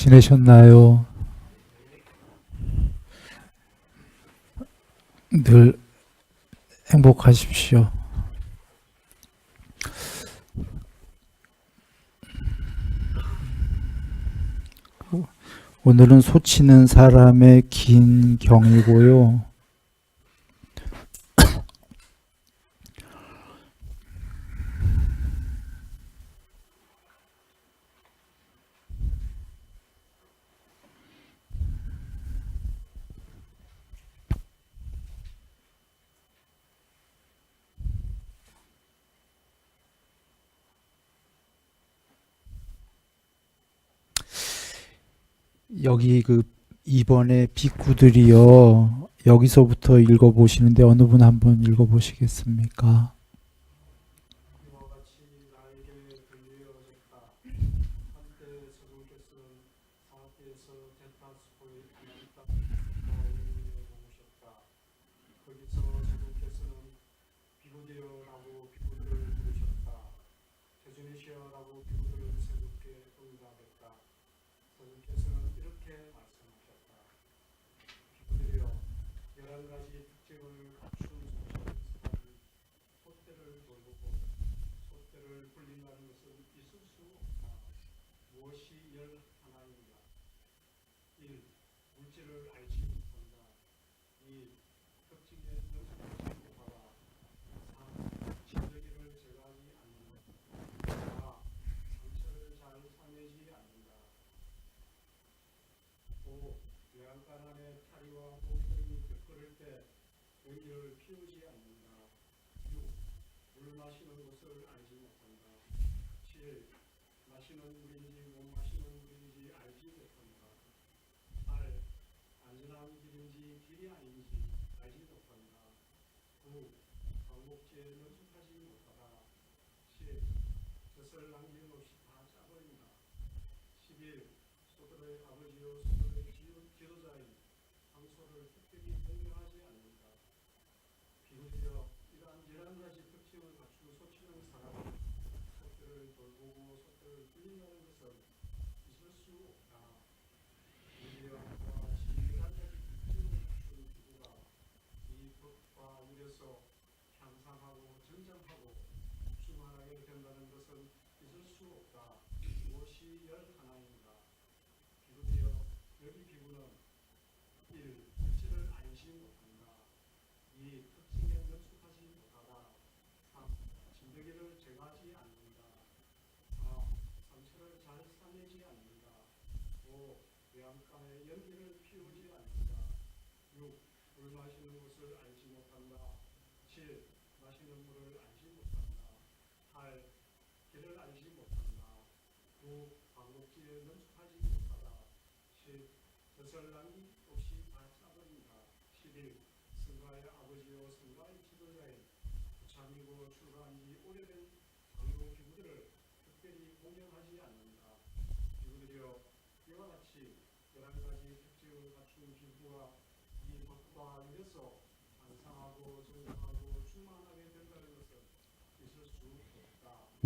지내셨나요? 늘 행복하십시오. 오늘은 소치는 사람의 긴 경이고요. 여기 이번에 비구들이요. 여기서부터 읽어보시는데 어느 분 한번 읽어보시겠습니까?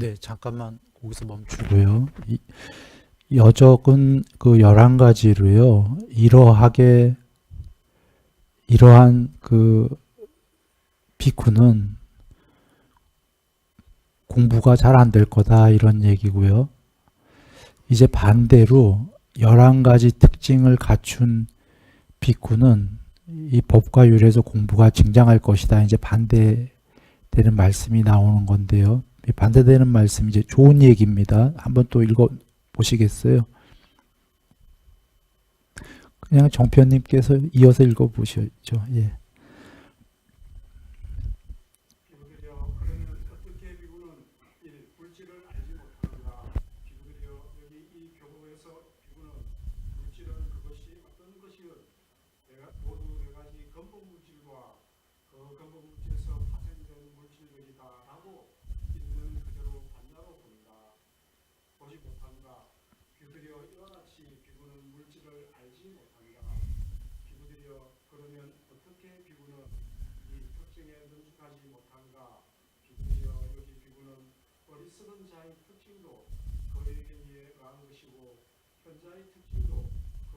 네, 잠깐만 거기서 멈추고요. 여적은 11가지로요. 이러한 비쿠는 공부가 잘 안 될 거다 이런 얘기고요. 이제 반대로 11가지 특징을 갖춘 비쿠는 이 법과 율에서 공부가 증장할 것이다. 이제 반대되는 말씀이 나오는 건데요. 반대되는 말씀 이제 좋은 얘기입니다. 한번 또 읽어 보시겠어요? 그냥 정표님께서 이어서 읽어 보시죠. 예.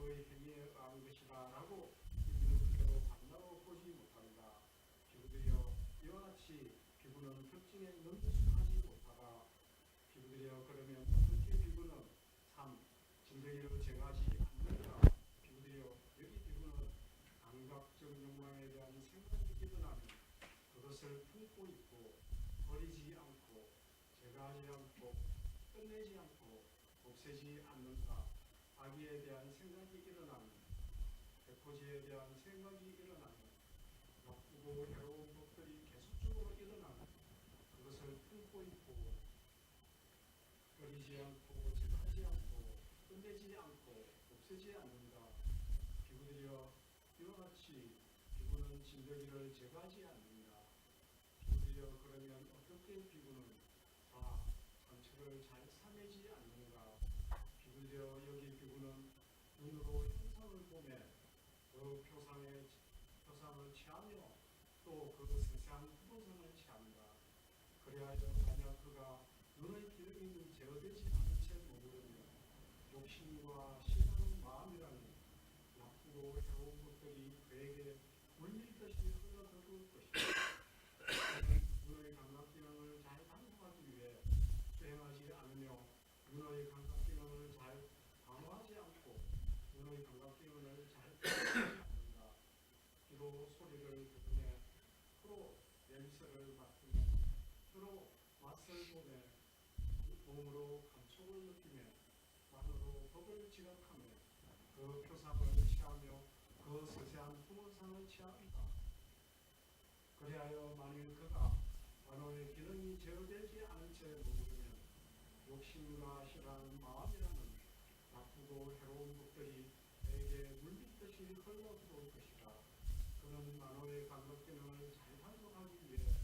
그의 행위에 의한 것이다라고 있는 그대로 반나로 보지 못한다. 비구들여 이와 같이 비구는 특징에 능숙하지 못하다. 비구들여 그러면 어떻게 비구는 3. 진저리를 제거하지 않는가. 비구들여 여기 비구는 감각적 욕망에 대한 생각이 일어나면 그것을 품고 있고 버리지 않고 제거하지 않고 끝내지 않고 없애지 않는다. 악의에 대한 생각이 일어나면 백호지에 대한 생각이 일어나면 나쁘고 해로운 것들이 계속적으로 일어나면 그것을 품고 있고 버리지 않고 제거하지 않고 끝내지 않고 없애지 않는다. 비구들여 이와 같이 비구는 진드기를 제거하지 않는다. 비구들여 그러면 어떻게 비구는 다 상처를 잘 사내지 않는가. 비구들여 여기 비구는 눈으로 형상을 보며 그 표상을 취하며 또 그 세세한 구분성을 취한다. 그래야 만약 그가 눈의 기름이 제어되지 않은 채 머무르면 욕심과 싫어하는 마음이라는 나쁘고 해로운 것들이 그에게 물밀듯이 흘러들어올 것이다. 그는 눈의 감각기능을 잘 단속하기 위해 수행하지 않으며 눈의 감각기능을 잘 강화하지 않고 눈의 감각기능을 잘 강화하지 않는다. 귀로 소리를 들으며 코로 냄새를 맡으며 혀로 맛을 보며 몸으로 감촉을 느끼며 만으로 법을 지각하며 그 표상을 취하며 그 세세한 풍성을 취합니다. 그리하여 만일 그가 만호의 기능이 제어되지 않은 채 머무르면 욕심과 싫어하는 마음이라는 나쁘고 해로운 것들이 그에게 물밀듯이 흘러들어올 것이다. 그는 만호의 감각기능을 잘 단속하기 위해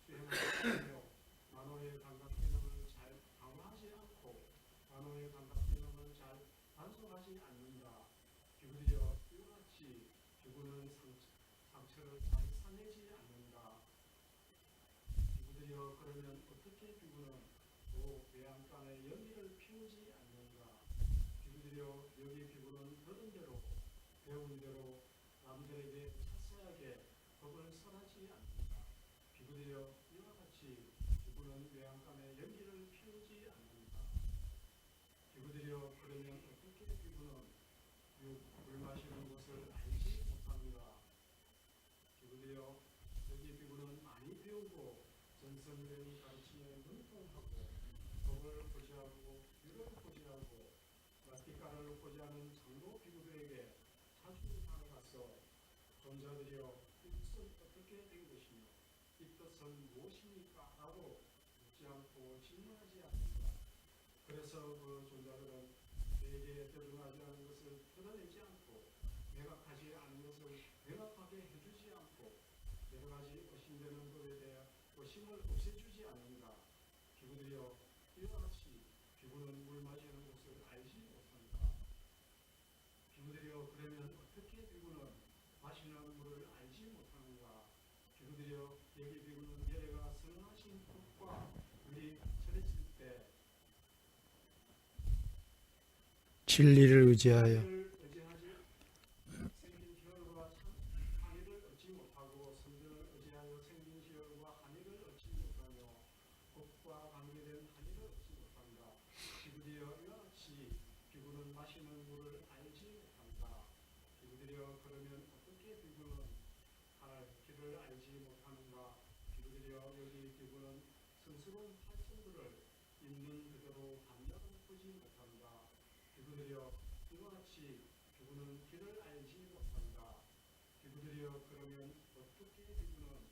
수행하지 않으며 만호의 감각기능을 잘 강화하지 않고 만호의 감각기능을 잘 단속하지 않는다. 비구들여 이와 같이 비구는 상처를 잘 사내지 않는다. 비구들여 그러면 어떻게 비구는 또 외양간에 연기를 피우지 않는가. 비구들여 여기 비구는 들은 대로 배운 대로 남들에게 차사하게 법을 설하지 않는다. 비구들여 이와 같이 비구는 외양간에 연기를 피우지 않는다. 비구들여 그러면 어떻게 비구는 물 마시는 것을 알지 못합니다. 비구들여 여기 비구는 많이 배우고 전성된 가르침에 능통하고 법을 고지하고 율을 고지하고 라티카를 고지하는 장로 비구들에게 자주 다가가서 존자들이여 이 뜻은 어떻게 된 것이며 이 뜻은 무엇입니까? 라고 묻지 않고 질문하지 않는다. 그래서 그 존자들은 그에게 드러나지 않은 것을 드러내지 않고 매각하지 않은 것을 매각하게 해주지 않고 여러 가지 의심되는 것에 대해 의심을 없애주지 않는다. 비구들여 이와 같이 비구는 물 마시는 것을 알지 못한다. 비구들여 그러면 어떻게 비구는 마시는 물을 알지 못하는가. 비구들여 여기 비구는 예래가 선하신 뜻과 물이 차려질 때 진리를 의지하여 진리를 의지하지 생긴 희열과 한의를 얻지 못하고 성전을 의지하여 생긴 희열과 한의를 얻지 못하며 법과 관계된 한의를 얻지 못한다. 비구들여 이와 같이 비구는 마시는 물을 알지 못한다. 비구들여 그러면 어떻게 비구는 갈 길을 알지 못하는가. 비구들여 여기 비구는 성스러운 팔천들을 있는 그대로 반려로 보지 못한다. 비구들여 이와 같이 비구는 길을 알지 못한다. 비구들여 그러면 어떻게 비구는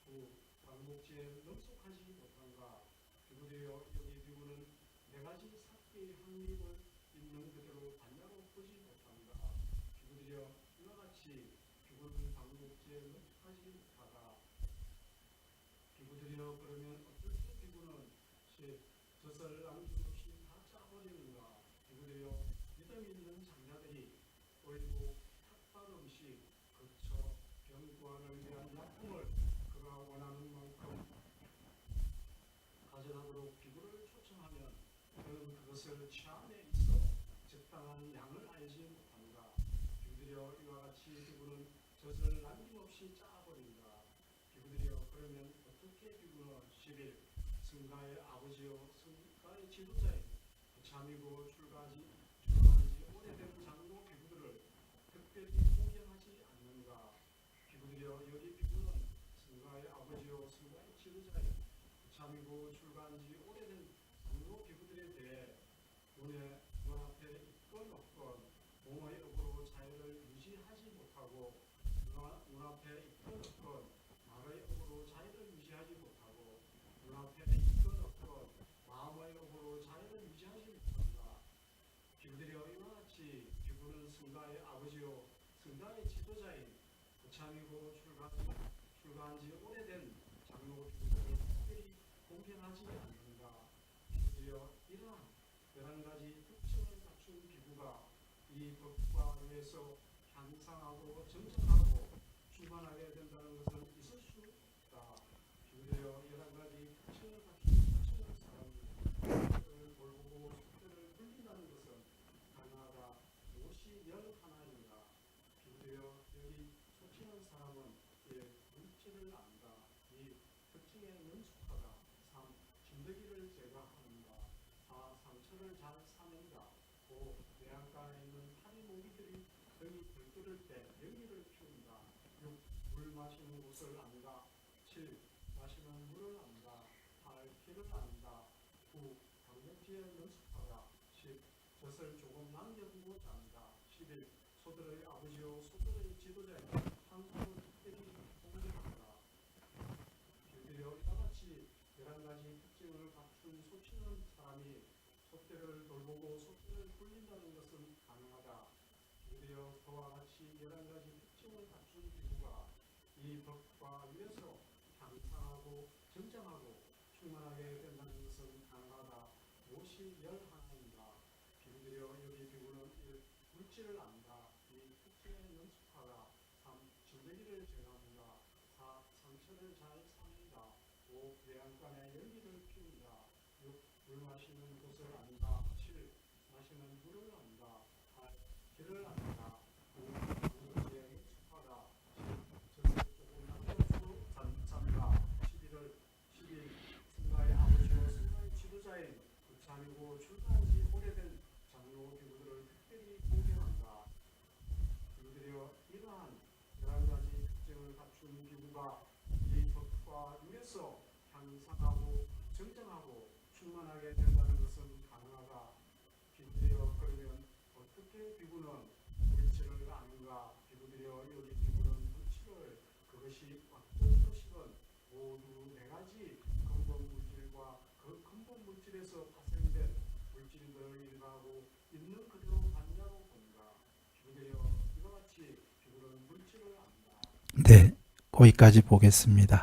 그 광목지에 능숙하지 못한가. 비구들여 여기 비구는 네 가지 삭기의 확립을 있는 그대로 반야로 보지 못한다. 비구들여 이와 같이 비구는 광목지에 능숙하지 못하다. 비구들여 그러면 어떻게 비구는 젖을 남김없이 다 짜버리는가. 비구들여 믿음 있는 장자들이 올고 탁발 음식 거쳐 병구안을 위한 약품을 그가 원하는 만큼 가져가도록 비구를 초청하면 그는 그것을 취함에 있어 적당한 양을 알지 못한다. 젖을 남김없이 짜버린다. 비구들이여 그러면 어떻게 비구는 11 승가의 아버지요 승가의 지도자인 참이고 출가한 지 오래된 장로 비구들을 특별히 공경하지 않는가. 비구들이여 여기 비구는 승가의 아버지요 승가의 지도자인 참이고 출가한 지 오래된 장로 비구들에 대해 눈앞에 있건 없건 몸의 업으로 자유를 유지하지 못하고 눈앞에 있건 없건 말의 업으로 자유를 유지하지 못하고 눈앞에 있건 없건 마음의 업으로 자유를 유지하지 못한다. 비구들이여 이와 같이 비구는 승가의 아버지요 승가의 지도자인 거참이고 출가한 지 오래된 장로 비구들을 특별히 공경하지 않는가. 비구들이여 이러한 11가지 특징을 갖춘 비구가 이 법과 위에서 향상하고 정정하고 충만하게 된다는 것은 있을 수 없다. 비구되어 11가지 특징을 갖춘 사람을 돌보고 속죄를 불린다는 것은 가능하다. 무엇이 열 하나인가. 비구되어 여기 속죄하는 사람은 물질을 안다. 이 특징에 능숙하다. 3. 진드기를 제거하는가. 4. 상처를 잘 사는가. 5. 내안간에 있는 파리 모기들이 등이 들끓을 때 연기를 피운다. 6. 물 마시는 곳을 안다. 7. 마시는 물을 안다. 8. 길을 안다. 9. 방역지에 능숙하다. 10. 젖을 조금 남겨두고 잔다. 11. 소들의 아버지요 소들의 지도자인 상소를 특별히 공개한다. 비구되어 이와 같이 11가지 특징을 갖춘 소치는 사람이 속죄를 돌보고 속죄를 불린다는 것은 가능하다. 비구되어 그와 같이 11가지 특징을 갖춘 비구가 이 법과 위에서 향상하고 정정하고 충만하게 된다는 것은 가능하다. 무엇이 열 하나인가. 비구되어 여기 비구는 1. 물질을 안다. 2. 특징에 능숙하다. 3. 진드기를 제거한다. 4. 상처를 잘 사는다. 5. 외양간에 연기를 피운다. 6. 물 마시는 곳을 안다. 7. 마시는 물을 안다. 8. 길을 안다. 9. 방역지에 능숙하다. 10. 젖을 조금 남겨두고 잔다. 11. 승가의 아버지요 승가의 지도자인 거참이고 출가한 지 오래된 장로 비구들을 특별히 공경한다. 비구들이여 이러한 11가지 특징을 갖춘 비구가 이 법과 위에서 향상하고 정정하고 충만하게 된다는 것은 가능하다. 비구들이여 그러면 어떻게 비구는 물질을 아는가. 비구들이여 여기 비구는 물질을 그것이 어떤 것이건 모두 4가지 근본 물질과 그 근본 물질에서 파생된 물질들을 일가하고 있는 그대로 봤냐고 본다. 비구되어 이와 같이 비구는 물질을 안다. 네, 거기까지 보겠습니다.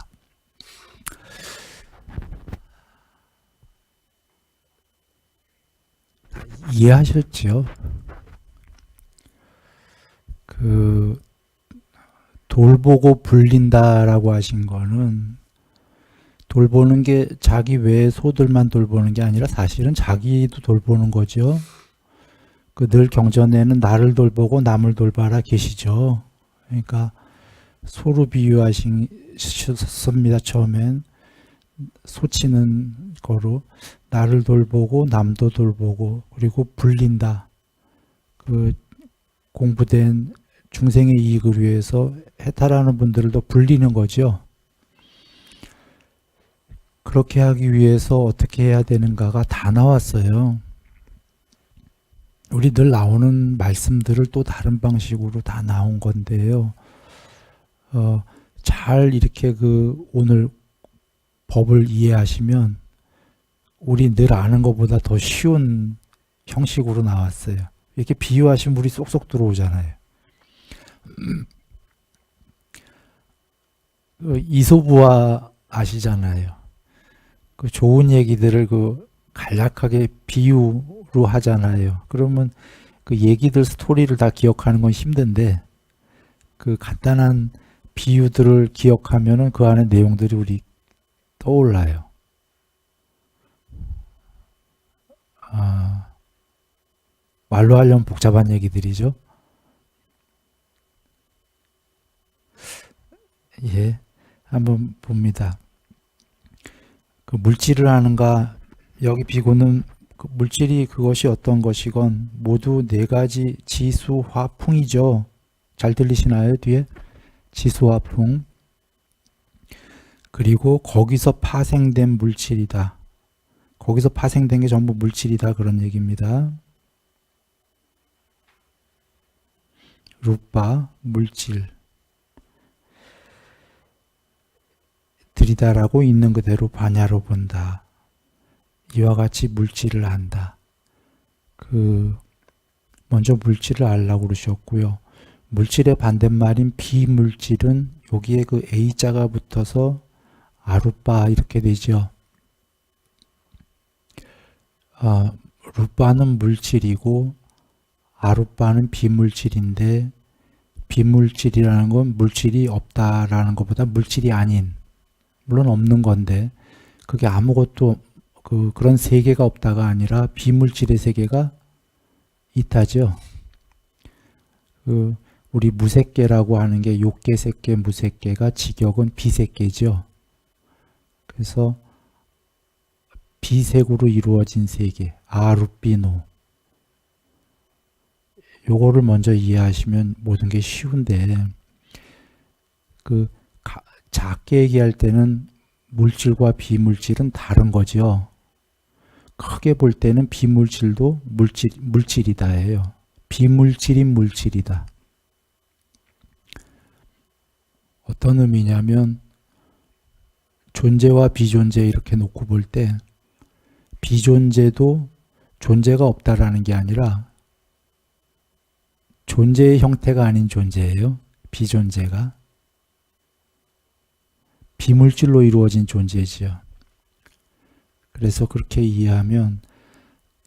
이해하셨죠? 그 돌보고 불린다라고 하신 거는 돌보는 게 자기 외의 소들만 돌보는 게 아니라 사실은 자기도 돌보는 거죠. 그 늘 경전에는 나를 돌보고 남을 돌봐라 계시죠. 그러니까 소로 비유하셨습니다. 처음엔 소치는 거로 나를 돌보고 남도 돌보고 그리고 불린다. 그 공부된 중생의 이익을 위해서 해탈하는 분들도 불리는 거죠. 그렇게 하기 위해서 어떻게 해야 되는가가 다 나왔어요. 우리 늘 나오는 말씀들을 또 다른 방식으로 다 나온 건데요. 잘 이렇게 오늘 법을 이해하시면 우리 늘 아는 것보다 더 쉬운 형식으로 나왔어요. 이렇게 비유하시면 우리 쏙쏙 들어오잖아요. 이솝우화 아시잖아요. 그 좋은 얘기들을 간략하게 비유로 하잖아요. 그러면 그 얘기들 스토리를 다 기억하는 건 힘든데 그 간단한 비유들을 기억하면은 그 안에 내용들이 우리 떠올라요. 말로 하려면 복잡한 얘기들이죠. 예, 한번 봅니다. 그 물질을 하는가, 여기 비구는 그 물질이 그것이 어떤 것이건 모두 네 가지 지수화풍이죠. 잘 들리시나요? 뒤에 지수화풍. 그리고 거기서 파생된 물질이다. 거기서 파생된 게 전부 물질이다, 그런 얘기입니다. 루파 물질 들이다라고 있는 그대로 반야로 본다. 이와 같이 물질을 안다. 먼저 물질을 알라고 그러셨고요. 물질의 반대말인 비물질은 여기에 그 A자가 붙어서 아루빠 이렇게 되죠. 루빠는 물질이고 아루빠는 비물질인데, 비물질이라는 건 물질이 없다라는 것보다 물질이 아닌, 물론 없는 건데 그게 아무것도 그런 세계가 없다가 아니라 비물질의 세계가 있다죠. 우리 무색계라고 하는 게 욕계, 색계, 무색계가 직역은 비색계죠. 그래서 비색으로 이루어진 세계, 아루비노. 요거를 먼저 이해하시면 모든 게 쉬운데, 작게 얘기할 때는 물질과 비물질은 다른 거죠. 크게 볼 때는 비물질도 물질이다예요. 비물질인 물질이다. 어떤 의미냐면 존재와 비존재 이렇게 놓고 볼 때 비존재도 존재가 없다라는 게 아니라 존재의 형태가 아닌 존재예요. 비존재가. 비물질로 이루어진 존재지요. 그래서 그렇게 이해하면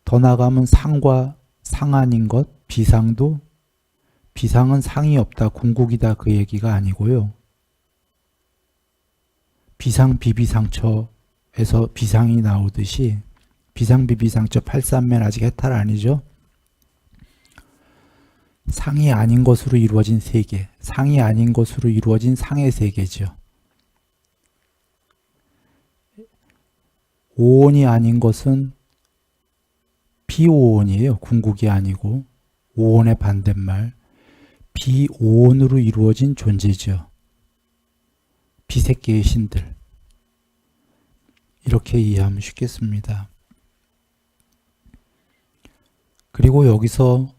더 나가면 상과 상 아닌 것, 비상도 비상은 상이 없다, 궁극이다 그 얘기가 아니고요. 비상 비비상처에서 비상이 나오듯이 비상 비비상처 8삼면 아직 해탈 아니죠. 상이 아닌 것으로 이루어진 세계, 상이 아닌 것으로 이루어진 상의 세계죠. 오온이 아닌 것은 비오온이에요. 궁극이 아니고 오온의 반대말 비오온으로 이루어진 존재죠. 비색계의 신들. 이렇게 이해하면 쉽겠습니다. 그리고 여기서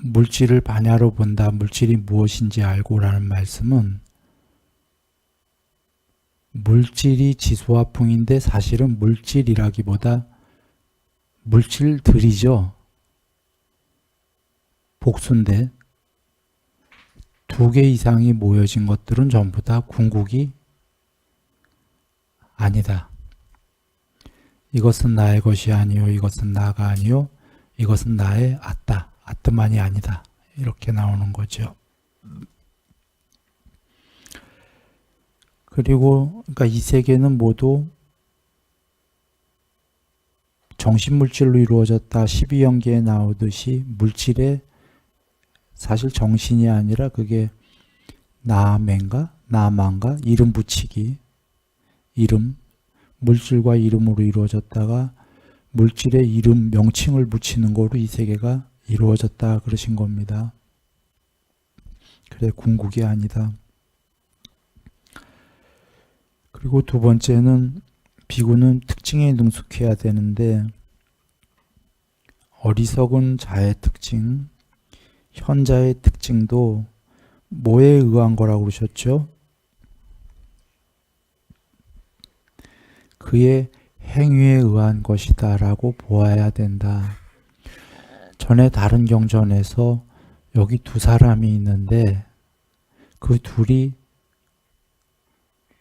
물질을 반야로 본다, 물질이 무엇인지 알고라는 말씀은 물질이 지수화풍인데 사실은 물질이라기보다 물질들이죠. 복수인데 두 개 이상이 모여진 것들은 전부 다 궁극이 아니다. 이것은 나의 것이 아니요, 이것은 나가 아니요, 이것은 나의 아트만이 아니다. 이렇게 나오는 거죠. 그리고 그러니까 이 세계는 모두 정신물질로 이루어졌다. 12연계에 나오듯이 물질에 사실 정신이 아니라 그게 나맨가 나만가 이름 붙이기, 이름, 물질과 이름으로 이루어졌다가 물질에 이름 명칭을 붙이는 거로 이 세계가 이루어졌다 그러신 겁니다. 그래 궁극이 아니다. 그리고 두 번째는 비구는 특징에 능숙해야 되는데 어리석은 자의 특징, 현자의 특징도 뭐에 의한 거라고 그러셨죠? 그의 행위에 의한 것이다 라고 보아야 된다. 전에 다른 경전에서 여기 두 사람이 있는데 그 둘이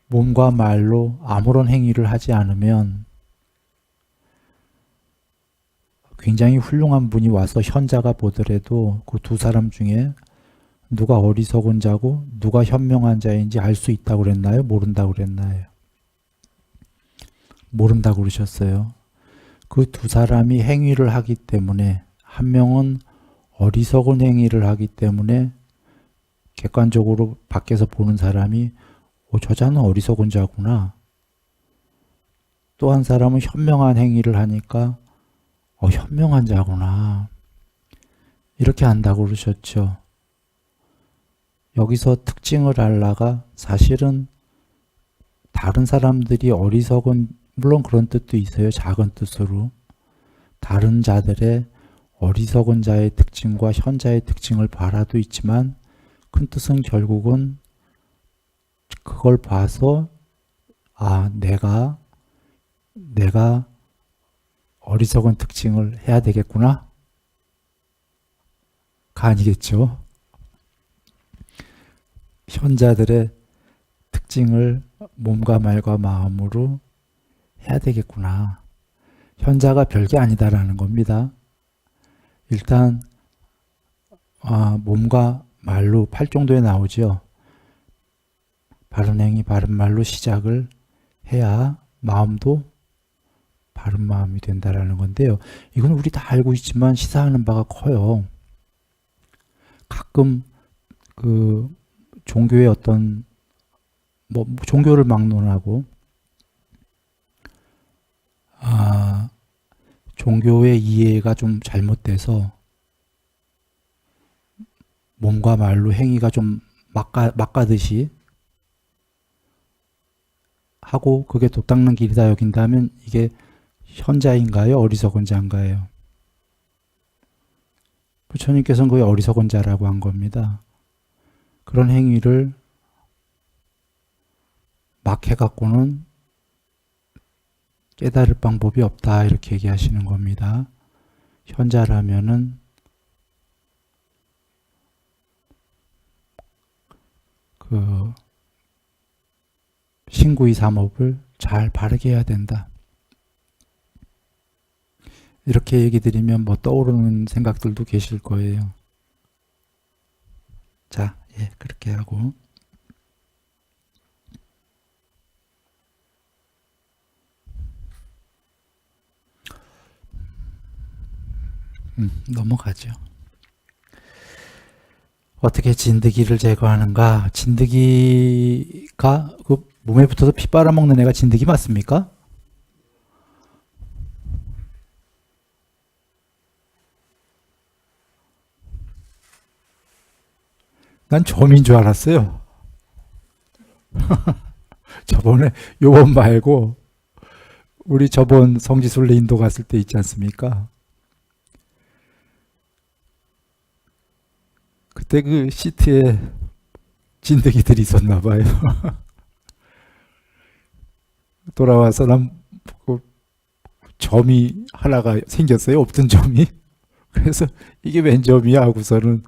몸과 말로 아무런 행위를 하지 않으면 굉장히 훌륭한 분이 와서 현자가 보더라도 그 두 사람 중에 누가 어리석은 자고 누가 현명한 자인지 알 수 있다고 그랬나요? 모른다고 그랬나요? 모른다고 그러셨어요. 그 두 사람이 행위를 하기 때문에 한 명은 어리석은 행위를 하기 때문에 객관적으로 밖에서 보는 사람이 저 자는 어리석은 자구나. 또 한 사람은 현명한 행위를 하니까 현명한 자구나. 이렇게 한다고 그러셨죠. 여기서 특징을 알라가 사실은 다른 사람들이 어리석은, 물론 그런 뜻도 있어요. 작은 뜻으로. 다른 자들의 어리석은 자의 특징과 현자의 특징을 봐라도 있지만 큰 뜻은 결국은 그걸 봐서 내가 어리석은 특징을 해야 되겠구나 가 아니겠죠. 현자들의 특징을 몸과 말과 마음으로 해야 되겠구나. 현자가 별게 아니다라는 겁니다. 일단 몸과 말로 8정도에 나오죠. 바른 행위, 바른 말로 시작을 해야 마음도 바른 마음이 된다라는 건데요. 이건 우리 다 알고 있지만 시사하는 바가 커요. 가끔 그 종교의 어떤 종교를 막론하고 종교의 이해가 좀 잘못돼서 몸과 말로 행위가 좀 막가듯이 하고 그게 돛닦는 길이다 여긴다면 이게 현자인가요? 어리석은 자인가요? 부처님께서는 거의 어리석은 자라고 한 겁니다. 그런 행위를 막 해갖고는 깨달을 방법이 없다 이렇게 얘기하시는 겁니다. 현자라면은 그 신구의 삼업을 잘 바르게 해야 된다. 이렇게 얘기 드리면 떠오르는 생각들도 계실 거예요. 자, 그렇게 하고 넘어가죠. 어떻게 진드기를 제거하는가? 진드기가 그 몸에 붙어서 피 빨아먹는 애가 진드기 맞습니까? 난 점인 줄 알았어요. 요번 말고 우리 저번 성지순례 인도 갔을 때 있지 않습니까? 그때 그 시트에 진드기들이 있었나 봐요. 돌아와서 난 그 점이 하나가 생겼어요. 없던 점이. 그래서 이게 웬 점이야 하고서는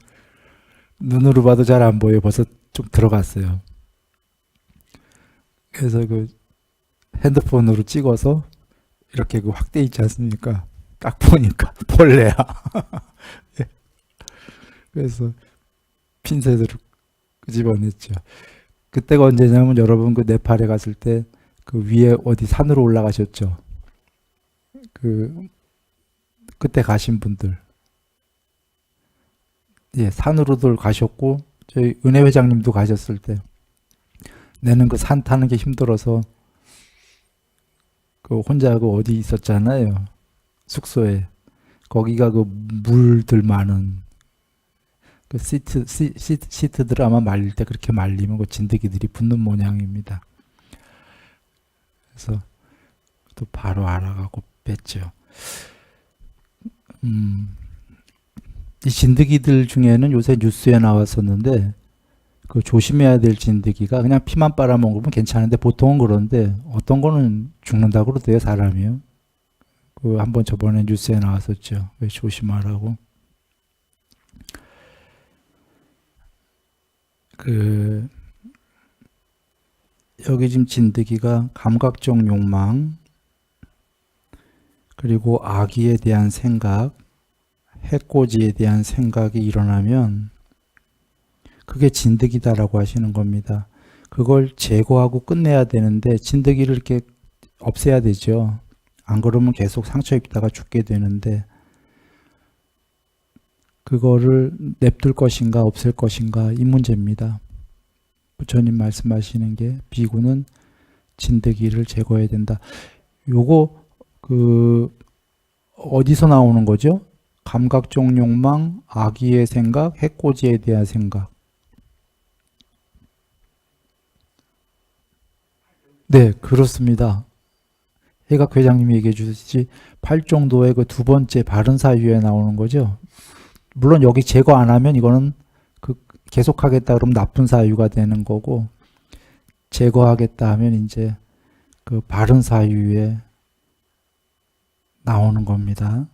눈으로 봐도 잘 안 보여요. 벌써 좀 들어갔어요. 그래서 그 핸드폰으로 찍어서 이렇게 그 확대 있지 않습니까? 딱 보니까 벌레야. 그래서 핀셋으로 끄집어냈죠. 그때가 언제냐면 여러분 그 네팔에 갔을 때 그 위에 어디 산으로 올라가셨죠. 그때 가신 분들. 산으로들 가셨고 저희 은혜 회장님도 가셨을 때 내는 그 산 타는 게 힘들어서 그 혼자 그 어디 있었잖아요. 숙소에. 거기가 그 물들 많은 그 시트들 아마 말릴 때 그렇게 말리면 그 진드기들이 붙는 모양입니다. 그래서 또 바로 알아가고 뺐죠. 이 진드기들 중에는 요새 뉴스에 나왔었는데 그 조심해야 될 진드기가 그냥 피만 빨아먹으면 괜찮은데 보통은 그런데 어떤 거는 죽는다고 그러대요, 사람이요. 그 한번 저번에 뉴스에 나왔었죠. 왜 조심하라고. 여기 지금 진드기가 감각적 욕망, 그리고 악의에 대한 생각, 해코지에 대한 생각이 일어나면 그게 진드기다라고 하시는 겁니다. 그걸 제거하고 끝내야 되는데 진드기를 이렇게 없애야 되죠. 안 그러면 계속 상처 입다가 죽게 되는데 그거를 냅둘 것인가 없앨 것인가 이 문제입니다. 부처님 말씀하시는 게 비구는 진드기를 제거해야 된다. 요거 어디서 나오는 거죠? 감각적 욕망, 악의의 생각, 해코지에 대한 생각. 네, 그렇습니다. 해각 회장님이 얘기해 주셨지 8정도의 그 두 번째 바른 사유에 나오는 거죠. 물론 여기 제거 안 하면 이거는 계속하겠다 그러면 나쁜 사유가 되는 거고, 제거하겠다 하면 이제 그 바른 사유에 나오는 겁니다.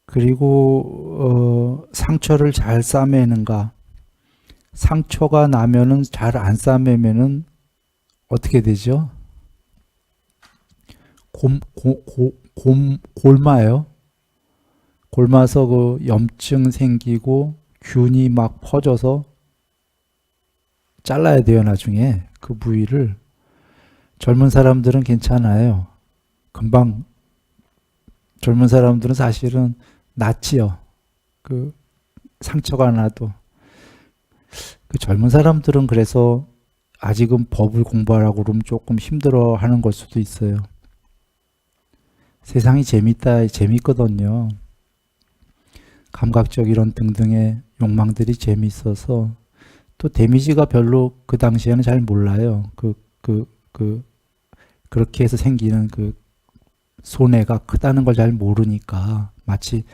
그리고 상처를 잘 싸매는가? 상처가 나면은 잘 안 싸매면은 어떻게 되죠? 골마요. 골마서 그 염증 생기고 균이 막 퍼져서 잘라야 돼요, 나중에. 그 부위를. 젊은 사람들은 괜찮아요. 금방, 젊은 사람들은 사실은 낫지요. 그 상처가 나도. 그 젊은 사람들은 그래서 아직은 법을 공부하라고 그러면 조금 힘들어 하는 걸 수도 있어요. 세상이 재밌거든요. 감각적 이런 등등의 욕망들이 재밌어서, 또 데미지가 별로 그 당시에는 잘 몰라요. 그렇게 해서 생기는 그 손해가 크다는 걸 잘 모르니까 마치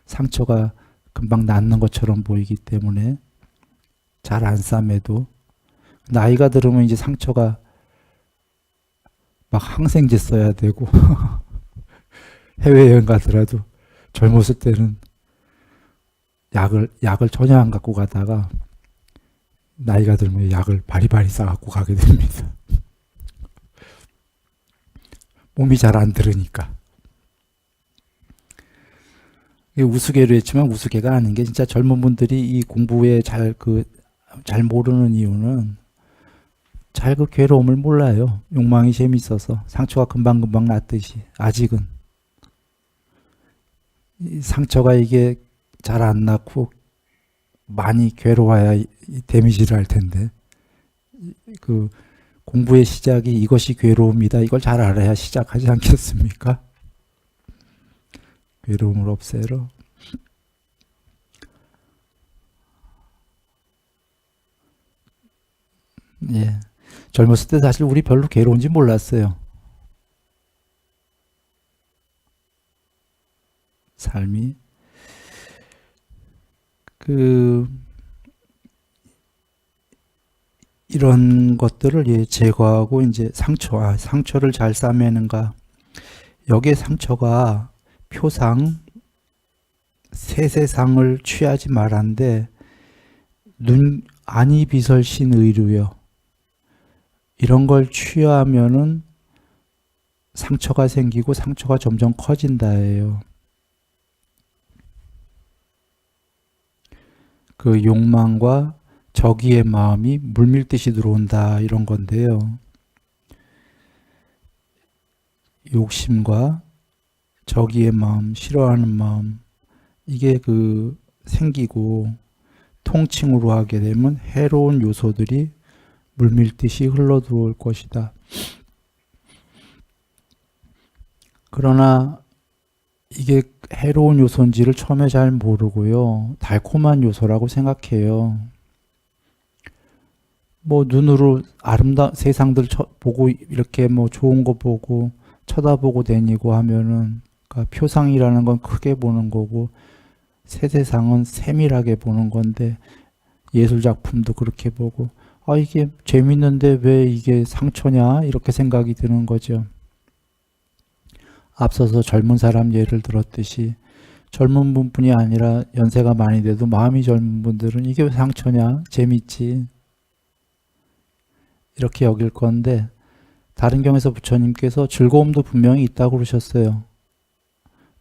상처가 금방 낫는 것처럼 보이기 때문에 잘 안 싸매도, 나이가 들으면 이제 상처가 막 항생제 써야 되고 해외여행 가더라도 젊었을 때는 약을 전혀 안 갖고 가다가 나이가 들면 약을 바리바리 싸갖고 가게 됩니다. 몸이 잘 안 들으니까. 우스개로 했지만 우스개가 아닌 게, 진짜 젊은 분들이 이 공부에 잘 모르는 이유는 잘 그 괴로움을 몰라요. 욕망이 재밌어서 상처가 금방금방 낫듯이 아직은 이 상처가 이게 잘 안 낫고 많이 괴로워야 이 데미지를 할 텐데, 그 공부의 시작이 이것이 괴로움이다, 이걸 잘 알아야 시작하지 않겠습니까? 괴로움을 없애러. 예. 젊었을 때 사실 우리 별로 괴로운지 몰랐어요. 삶이. 이런 것들을 제거하고 이제 상처를 잘 싸매는가. 여기에 상처가 표상, 세세상을 취하지 말한데, 안이 비설신 의류요. 이런 걸 취하면은 상처가 생기고 상처가 점점 커진다예요. 그 욕망과 저기의 마음이 물밀듯이 들어온다, 이런 건데요. 욕심과 저기의 마음, 싫어하는 마음, 이게 생기고 통칭으로 하게 되면 해로운 요소들이 물밀듯이 흘러 들어올 것이다. 그러나 이게 해로운 요소인지를 처음에 잘 모르고요. 달콤한 요소라고 생각해요. 뭐 눈으로 세상들 보고 이렇게 뭐 좋은 거 보고 쳐다보고 다니고 하면은, 그러니까 표상이라는 건 크게 보는 거고 세세상은 세밀하게 보는 건데, 예술 작품도 그렇게 보고, 이게 재밌는데 왜 이게 상처냐, 이렇게 생각이 드는 거죠. 앞서서 젊은 사람 예를 들었듯이 젊은 분뿐이 아니라 연세가 많이 돼도 마음이 젊은 분들은 이게 왜 상처냐, 재밌지, 이렇게 여길 건데, 다른 경에서 부처님께서 즐거움도 분명히 있다고 그러셨어요.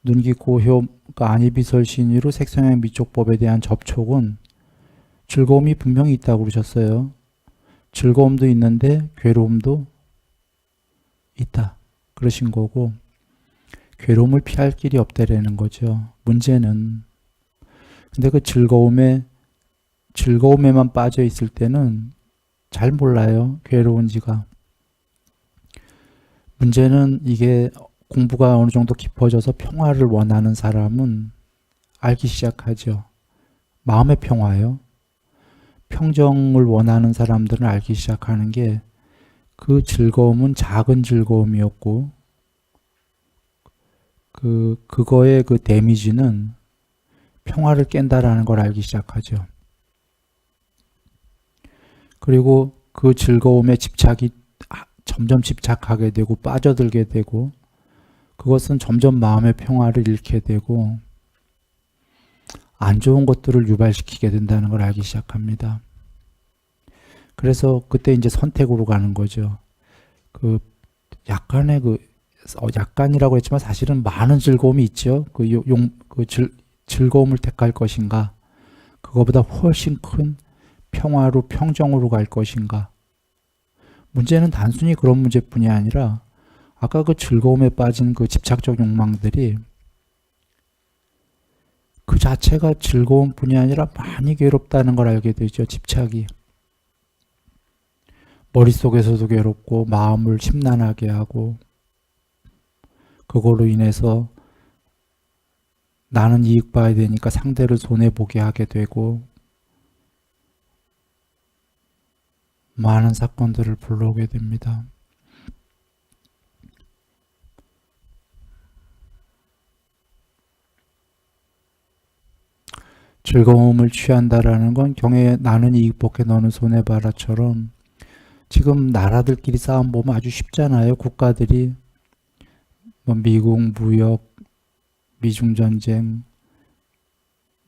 눈기 고효, 그러니까 안이비설신유로 색성향 미촉법에 대한 접촉은 즐거움이 분명히 있다고 그러셨어요. 즐거움도 있는데 괴로움도 있다, 그러신 거고, 괴로움을 피할 길이 없다라는 거죠. 문제는, 근데 그 즐거움에 즐거움에만 빠져 있을 때는 잘 몰라요. 괴로운지가. 문제는 이게 공부가 어느 정도 깊어져서 평화를 원하는 사람은 알기 시작하죠. 마음의 평화요. 평정을 원하는 사람들은 알기 시작하는 게 그 즐거움은 작은 즐거움이었고 그거의 그 데미지는 평화를 깬다라는 걸 알기 시작하죠. 그리고 그 즐거움에 점점 집착하게 되고 빠져들게 되고 그것은 점점 마음의 평화를 잃게 되고 안 좋은 것들을 유발시키게 된다는 걸 알기 시작합니다. 그래서 그때 이제 선택으로 가는 거죠. 약간의 약간이라고 했지만 사실은 많은 즐거움이 있죠. 즐거움을 택할 것인가, 그거보다 훨씬 큰 평화로 평정으로 갈 것인가. 문제는 단순히 그런 문제뿐이 아니라 아까 그 즐거움에 빠진 그 집착적 욕망들이 그 자체가 즐거움뿐이 아니라 많이 괴롭다는 걸 알게 되죠. 집착이. 머릿속에서도 괴롭고 마음을 심란하게 하고 그걸로 인해서 나는 이익 봐야 되니까 상대를 손해보게 하게 되고 많은 사건들을 불러오게 됩니다. 즐거움을 취한다라는 건 경에 나는 이익 볼게 너는 손해봐라처럼 지금 나라들끼리 싸움 보면 아주 쉽잖아요. 국가들이 뭐 미국 무역, 미중 전쟁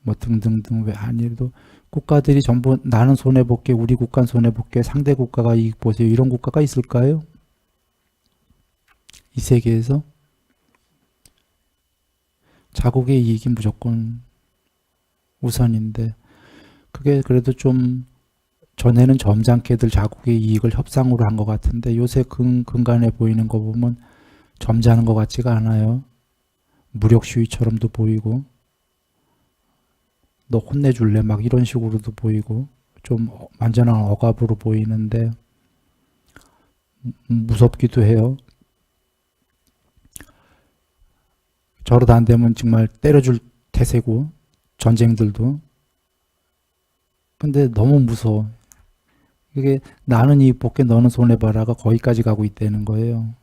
뭐 등등등 왜 아니래도 국가들이 전부 나는 손해볼게, 우리 국가는 손해볼게, 상대 국가가 이익 보세요. 이런 국가가 있을까요? 이 세계에서 자국의 이익이 무조건 우선인데 그게 그래도 좀 전에는 점잖게들 자국의 이익을 협상으로 한 것 같은데 요새 근간에 보이는 거 보면 점잖은 것 같지가 않아요. 무력 시위처럼도 보이고 너 혼내줄래 막 이런 식으로도 보이고 좀 완전한 억압으로 보이는데 무섭기도 해요. 저러다 안 되면 정말 때려줄 태세고 전쟁들도. 근데 너무 무서워. 이게 나는 이익 볼게 너는 손해봐라가 거기까지 가고 있다는 거예요.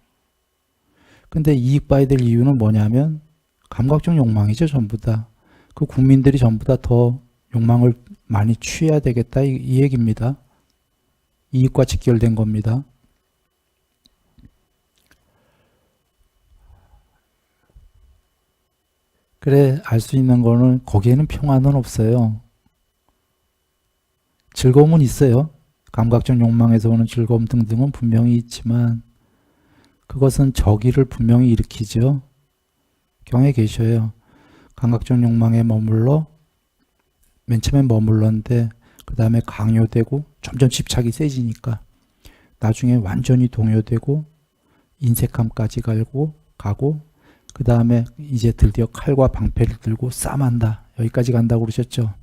근데 이익 봐야 될 이유는 뭐냐면 감각적 욕망이죠. 전부 다. 그 국민들이 전부 다 더 욕망을 많이 취해야 되겠다 이 얘기입니다. 이익과 직결된 겁니다. 그래 알 수 있는 거는 거기에는 평화는 없어요. 즐거움은 있어요. 감각적 욕망에서 오는 즐거움 등등은 분명히 있지만 그것은 저기를 분명히 일으키죠. 경에 계셔요. 감각적 욕망에 머물러 맨 처음에 머물렀는데 그 다음에 강요되고 점점 집착이 세지니까 나중에 완전히 동요되고 인색함까지 가고 그 다음에 이제 드디어 칼과 방패를 들고 싸움한다. 여기까지 간다고 그러셨죠.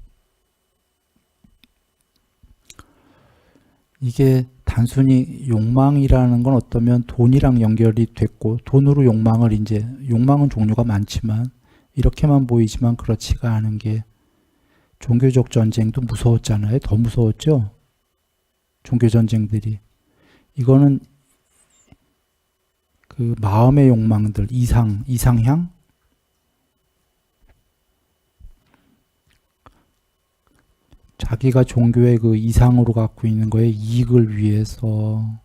이게 단순히 욕망이라는 건 어떠면 돈이랑 연결이 됐고 돈으로 욕망은 종류가 많지만 이렇게만 보이지만 그렇지가 않은 게 종교적 전쟁도 무서웠잖아요. 더 무서웠죠. 종교 전쟁들이. 이거는 그 마음의 욕망들, 이상향? 자기가 종교의 그 이상으로 갖고 있는 거에 이익을 위해서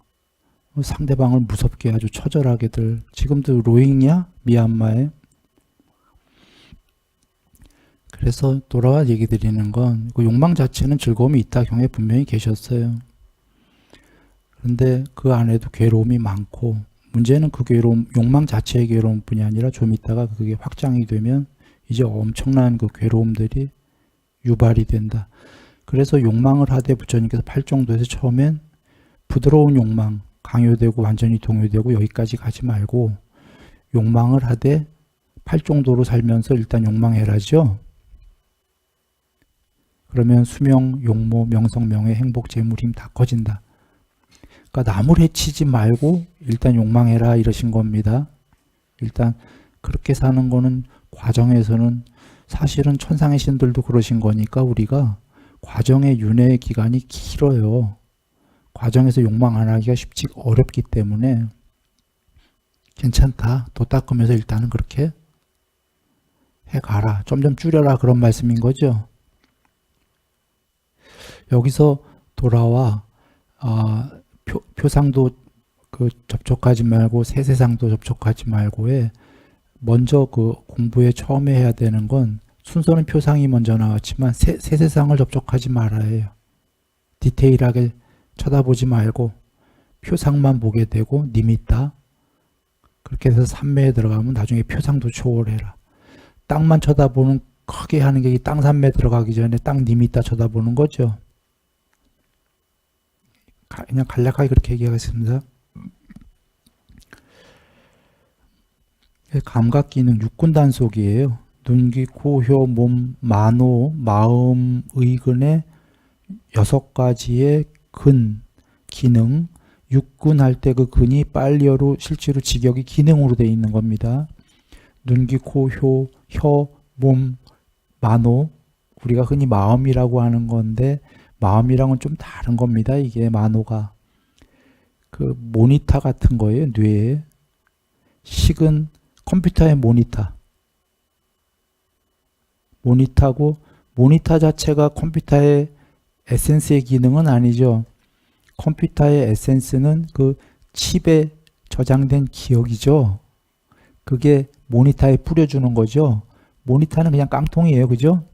상대방을 무섭게 아주 처절하게들 지금도 로힝야? 미얀마에. 그래서 돌아와 얘기 드리는 건 그 욕망 자체는 즐거움이 있다 경에 분명히 계셨어요. 그런데 그 안에도 괴로움이 많고 문제는 그 괴로움, 욕망 자체의 괴로움뿐이 아니라 좀 있다가 그게 확장이 되면 이제 엄청난 그 괴로움들이 유발이 된다. 그래서 욕망을 하되 부처님께서 팔정도에서 처음엔 부드러운 욕망, 강요되고 완전히 동요되고 여기까지 가지 말고 욕망을 하되 팔정도로 살면서 일단 욕망해라죠. 그러면 수명, 용모, 명성, 명예, 행복, 재물, 힘 다 커진다. 그러니까 남을 해치지 말고 일단 욕망해라 이러신 겁니다. 일단 그렇게 사는 거는 과정에서는 사실은 천상의 신들도 그러신 거니까 우리가 과정의 윤회의 기간이 길어요. 과정에서 욕망 안 하기가 쉽지 어렵기 때문에 괜찮다. 도 닦으면서 일단은 그렇게 해가라. 점점 줄여라 그런 말씀인 거죠. 여기서 돌아와 표상도 접촉하지 말고 세세상도 접촉하지 말고에 먼저 공부에 처음에 해야 되는 건 순서는 표상이 먼저 나왔지만 세세상을 접촉하지 말아야 해요. 디테일하게 쳐다보지 말고 표상만 보게 되고 니미타 그렇게 해서 삼매에 들어가면 나중에 표상도 초월해라. 땅만 쳐다보는 크게 하는 게 땅 삼매 들어가기 전에 땅 니미타 쳐다보는 거죠. 그냥 간략하게 그렇게 얘기하겠습니다. 감각 기능 육군 단속이에요. 눈, 귀, 코, 혀, 몸, 만호, 마음, 의근의 6가지의 기능, 육군 할 때 그 근이 빨리어로 실제로 직역이 기능으로 되어 있는 겁니다. 눈, 귀, 코, 혀, 몸, 만호, 우리가 흔히 마음이라고 하는 건데 마음이랑은 좀 다른 겁니다. 이게 만호가 모니터 같은 거예요. 뇌에. 식은 컴퓨터의 모니터고 모니터 자체가 컴퓨터의 에센스의 기능은 아니죠. 컴퓨터의 에센스는 그 칩에 저장된 기억이죠. 그게 모니터에 뿌려주는 거죠. 모니터는 그냥 깡통이에요. 그죠?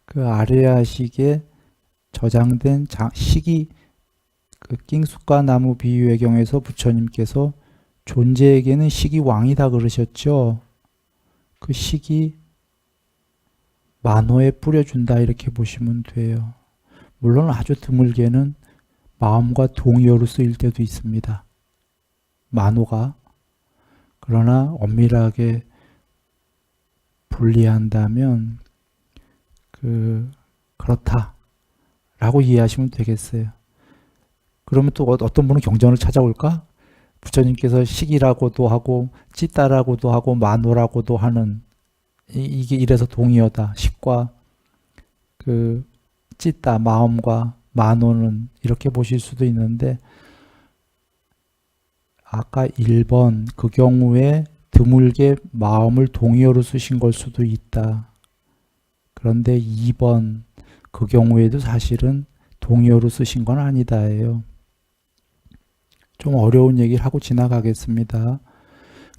그 아레아식에 저장된 식이 낑숫과 나무 비유의 경우에서 부처님께서 존재에게는 식이 왕이다 그러셨죠. 그 식이 만호에 뿌려준다 이렇게 보시면 돼요. 물론 아주 드물게는 마음과 동의어로 쓰일 때도 있습니다. 만호가. 그러나 엄밀하게 분리한다면 그렇다라고 이해하시면 되겠어요. 그러면 또 어떤 분은 경전을 찾아올까? 부처님께서 식이라고도 하고 찌따라고도 하고 만호라고도 하는 이게 이래서 동의어다. 식과 찌따 마음과 만호는 이렇게 보실 수도 있는데 아까 1번 그 경우에 드물게 마음을 동의어로 쓰신 걸 수도 있다. 그런데 2번 그 경우에도 사실은 동의어로 쓰신 건 아니다예요. 좀 어려운 얘기를 하고 지나가겠습니다.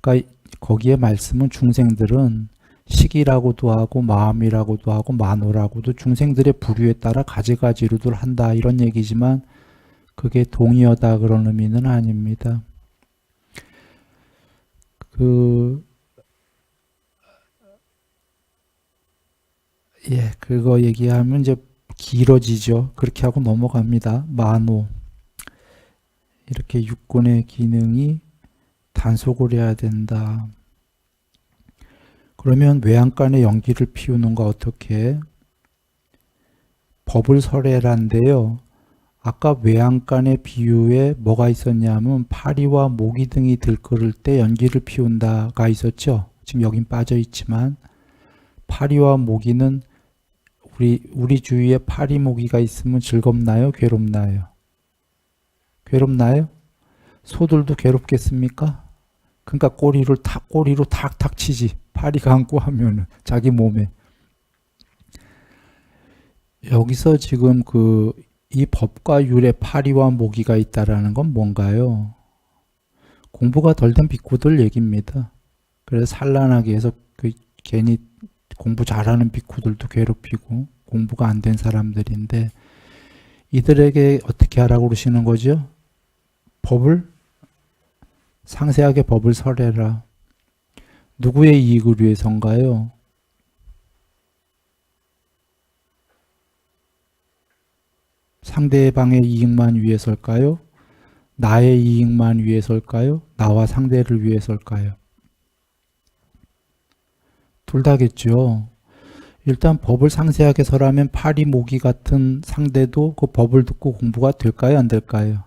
그러니까 거기에 말씀은 중생들은 식이라고도 하고 마음이라고도 하고 만호라고도 중생들의 부류에 따라 가지가지로들 한다 이런 얘기지만 그게 동의어다 그런 의미는 아닙니다. 그거 얘기하면 이제 길어지죠. 그렇게 하고 넘어갑니다. 만호. 이렇게 육군의 기능이 단속을 해야 된다. 그러면 외양간에 연기를 피우는 거 어떻게? 법을 설해란데요. 아까 외양간의 비유에 뭐가 있었냐면 파리와 모기 등이 들끓을 때 연기를 피운다가 있었죠. 지금 여긴 빠져 있지만 파리와 모기는 우리 주위에 파리 모기가 있으면 즐겁나요? 괴롭나요? 괴롭나요? 소들도 괴롭겠습니까? 그러니까 꼬리로 탁탁 치지. 파리가 안고 하면은 자기 몸에. 여기서 지금 이 법과 율에 파리와 모기가 있다라는 건 뭔가요? 공부가 덜 된 비쿠들 얘기입니다. 그래서 산란하게 해서 괜히 공부 잘하는 비쿠들도 괴롭히고 공부가 안 된 사람들인데 이들에게 어떻게 하라고 그러시는 거죠? 상세하게 법을 설해라. 누구의 이익을 위해서인가요? 상대방의 이익만 위해서일까요? 나의 이익만 위해서일까요? 나와 상대를 위해서일까요? 둘 다겠죠. 일단 법을 상세하게 설하면 파리, 모기 같은 상대도 그 법을 듣고 공부가 될까요? 안 될까요?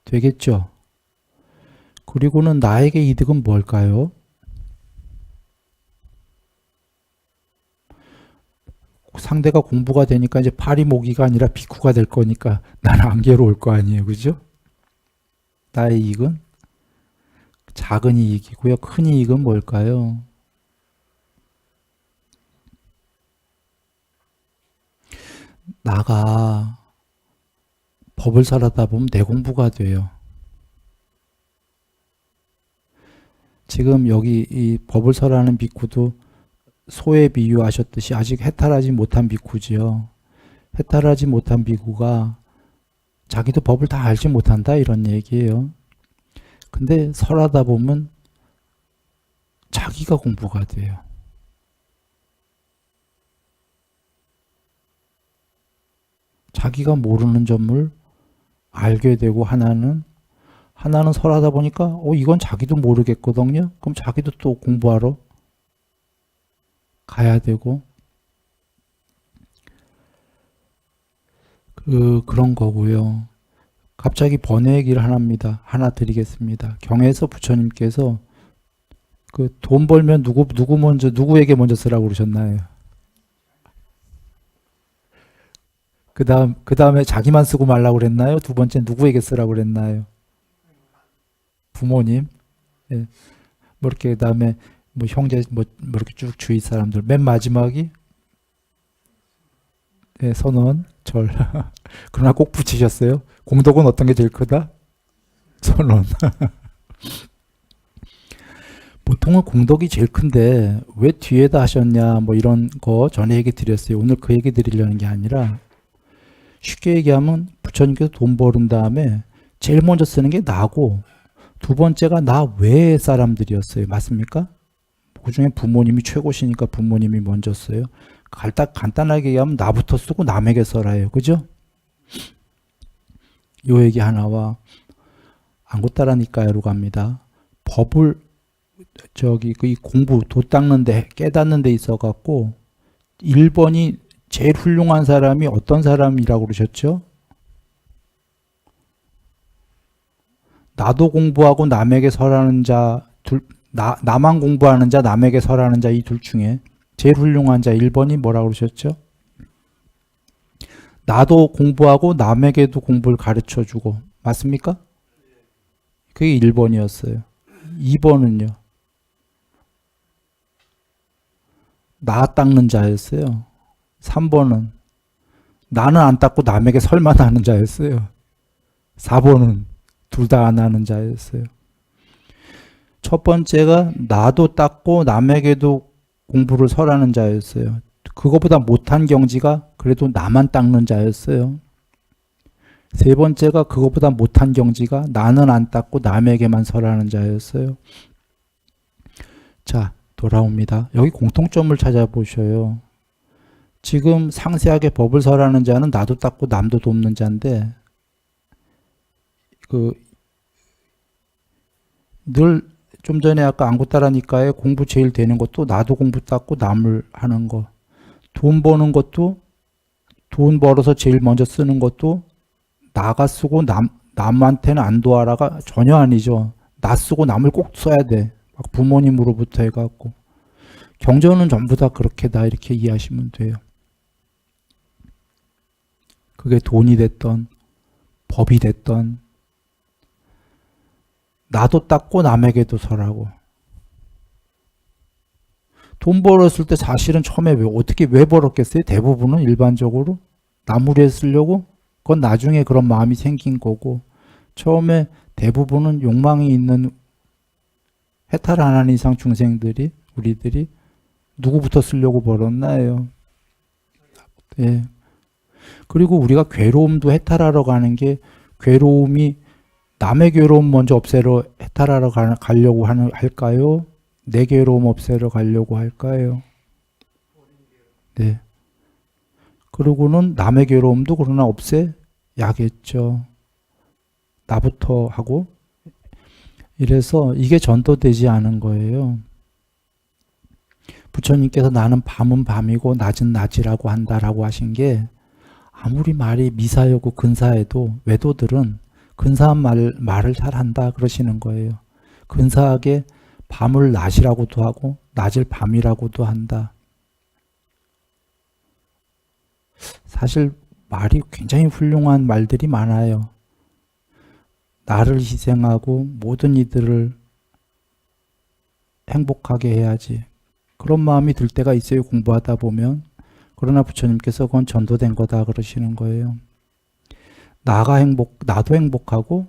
되겠죠? 그리고는 나에게 이득은 뭘까요? 상대가 공부가 되니까 이제 파리, 모기가 아니라 비쿠가 될 거니까 나는 안 괴로울 거 아니에요. 그죠? 나의 이익은 작은 이익이고요. 큰 이익은 뭘까요? 나가 법을 설하다 보면 내 공부가 돼요. 지금 여기 이 법을 설하는 비쿠도 소에 비유하셨듯이 아직 해탈하지 못한 비쿠지요. 해탈하지 못한 비쿠가 자기도 법을 다 알지 못한다 이런 얘기예요. 근데 설하다 보면 자기가 공부가 돼요. 자기가 모르는 점을 알게 되고 하나는 설하다 보니까 이건 자기도 모르겠거든요. 그럼 자기도 또 공부하러 가야 되고 그런 거고요. 갑자기 번외 얘기를 하나 드리겠습니다. 경에서 부처님께서 그 돈 벌면 누구에게 먼저 쓰라고 그러셨나요? 그 다음에 자기만 쓰고 말라고 그랬나요? 두 번째 누구에게 쓰라고 그랬나요? 부모님. 예. 뭐 이렇게 그 다음에 뭐 형제 뭐 이렇게 쭉 주위 사람들. 맨 마지막이 예, 선원, 절. 그러나 꼭 붙이셨어요. 공덕은 어떤 게 제일 크다? 선원. 보통은 공덕이 제일 큰데 왜 뒤에다 하셨냐 뭐 이런 거 전에 얘기 드렸어요. 오늘 그 얘기 드리려는 게 아니라 쉽게 얘기하면 부처님께서 돈 버는 다음에 제일 먼저 쓰는 게 나고 두 번째가 나 외의 사람들이었어요. 맞습니까? 그 중에 부모님이 최고시니까 부모님이 먼저 써요. 간단하게 얘기하면 나부터 쓰고 남에게 써라예요. 그죠? 요 얘기 하나와 안고따라니까요로 갑니다. 법을 이 공부 도 닦는 데 깨닫는 데 있어 갖고 1번이 제일 훌륭한 사람이 어떤 사람이라고 그러셨죠? 나도 공부하고 남에게 설하는 자 나만 공부하는 자 남에게 설하는 자 이 둘 중에 제일 훌륭한 자 1번이 뭐라고 그러셨죠? 나도 공부하고 남에게도 공부를 가르쳐 주고 맞습니까? 그게 1번이었어요. 2번은요. 나 닦는 자였어요. 3번은 나는 안 닦고 남에게 설만 하는 자였어요. 4번은 둘 다 안 하는 자였어요. 첫 번째가 나도 닦고 남에게도 공부를 설하는 자였어요. 그거보다 못한 경지가 그래도 나만 닦는 자였어요. 세 번째가 그거보다 못한 경지가 나는 안 닦고 남에게만 설하는 자였어요. 자, 돌아옵니다. 여기 공통점을 찾아보셔요. 지금 상세하게 법을 설하는 자는 나도 닦고 남도 돕는 자인데 늘 좀 전에 아까 안고따라니까에 공부 제일 되는 것도 나도 공부 닦고 남을 하는 거. 돈 버는 것도 돈 벌어서 제일 먼저 쓰는 것도 나가 쓰고 남한테는 안 도와라가 전혀 아니죠. 나 쓰고 남을 꼭 써야 돼. 막 부모님으로부터 해갖고. 경전은 전부 다 그렇게다 이렇게 이해하시면 돼요. 그게 돈이 됐던 법이 됐던 나도 닦고 남에게도 설하고. 돈 벌었을 때 사실은 처음에 왜 벌었겠어요? 대부분은 일반적으로 나무리에 쓰려고 그건 나중에 그런 마음이 생긴 거고 처음에 대부분은 욕망이 있는 해탈 안 하는 이상 중생들이 우리들이 누구부터 쓰려고 벌었나요? 예. 그리고 우리가 괴로움도 해탈하러 가는 게 괴로움이 남의 괴로움 먼저 없애러 해탈하러 가려고 할까요? 내 괴로움 없애러 가려고 할까요? 네. 그러고는 남의 괴로움도 그러나 없애야겠죠. 나부터 하고. 이래서 이게 전도되지 않은 거예요. 부처님께서 나는 밤은 밤이고 낮은 낮이라고 한다라고 하신 게 아무리 말이 미사여고 근사해도 외도들은 근사한 말을 잘 한다 그러시는 거예요. 근사하게 밤을 낮이라고도 하고 낮을 밤이라고도 한다. 사실 말이 굉장히 훌륭한 말들이 많아요. 나를 희생하고 모든 이들을 행복하게 해야지. 그런 마음이 들 때가 있어요. 공부하다 보면. 그러나 부처님께서 그건 전도된 거다 그러시는 거예요. 나도 행복하고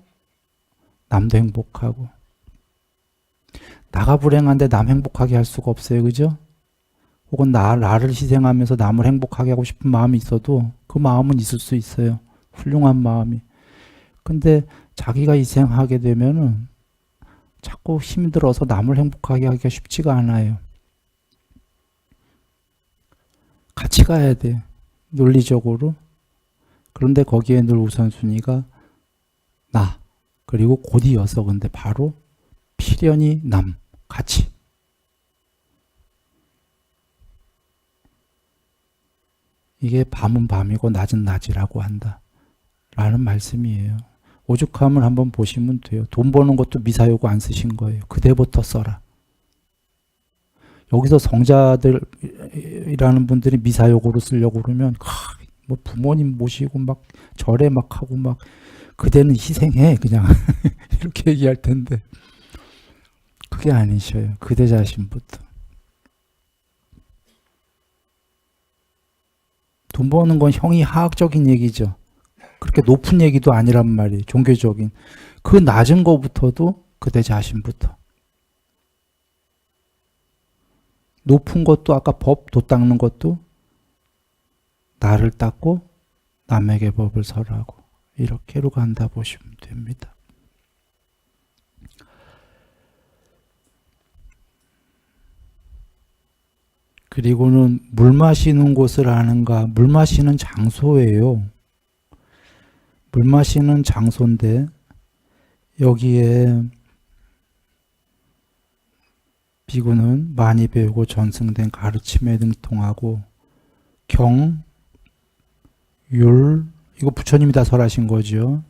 남도 행복하고. 나가 불행한데 남 행복하게 할 수가 없어요. 그죠? 혹은 나를 희생하면서 남을 행복하게 하고 싶은 마음이 있어도 그 마음은 있을 수 있어요. 훌륭한 마음이. 근데 자기가 희생하게 되면은 자꾸 힘들어서 남을 행복하게 하기가 쉽지가 않아요. 같이 가야 돼. 논리적으로. 그런데 거기에 늘 우선순위가 나, 그리고 곧 이어서 근데 바로 필연이 남, 같이. 이게 밤은 밤이고 낮은 낮이라고 한다. 라는 말씀이에요. 오죽함을 한번 보시면 돼요. 돈 버는 것도 미사여구 안 쓰신 거예요. 그대부터 써라. 여기서 성자들이라는 분들이 미사여구로 쓰려고 그러면 뭐 부모님 모시고 막 절에 막 하고 막 그대는 희생해 그냥 이렇게 얘기할 텐데 그게 아니셔요. 그대 자신부터. 돈 버는 건 형이 하학적인 얘기죠. 그렇게 높은 얘기도 아니란 말이에요. 종교적인. 그 낮은 거부터도 그대 자신부터. 높은 것도 아까 법 도 닦는 것도 나를 닦고 남에게 법을 설하고 이렇게로 간다 보시면 됩니다. 그리고는 물 마시는 곳을 아는가? 물 마시는 장소예요. 물 마시는 장소인데 여기에 비구는 많이 배우고 전승된 가르침에 능통하고 경, 율, 이거 부처님이 다 설하신 거죠.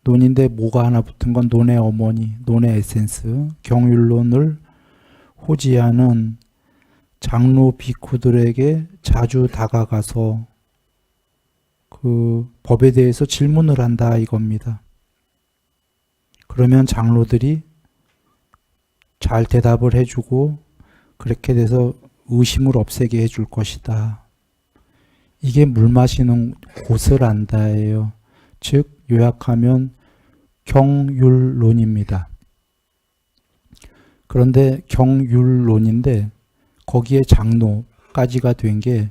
논인데 뭐가 하나 붙은 건 논의 어머니, 논의 에센스, 경율론을 호지하는 장로 비쿠들에게 자주 다가가서 그 법에 대해서 질문을 한다 이겁니다. 그러면 장로들이 잘 대답을 해주고 그렇게 돼서 의심을 없애게 해줄 것이다. 이게 물 마시는 곳을 안다예요. 즉 요약하면 경율론입니다. 그런데 경율론인데 거기에 장로까지가 된 게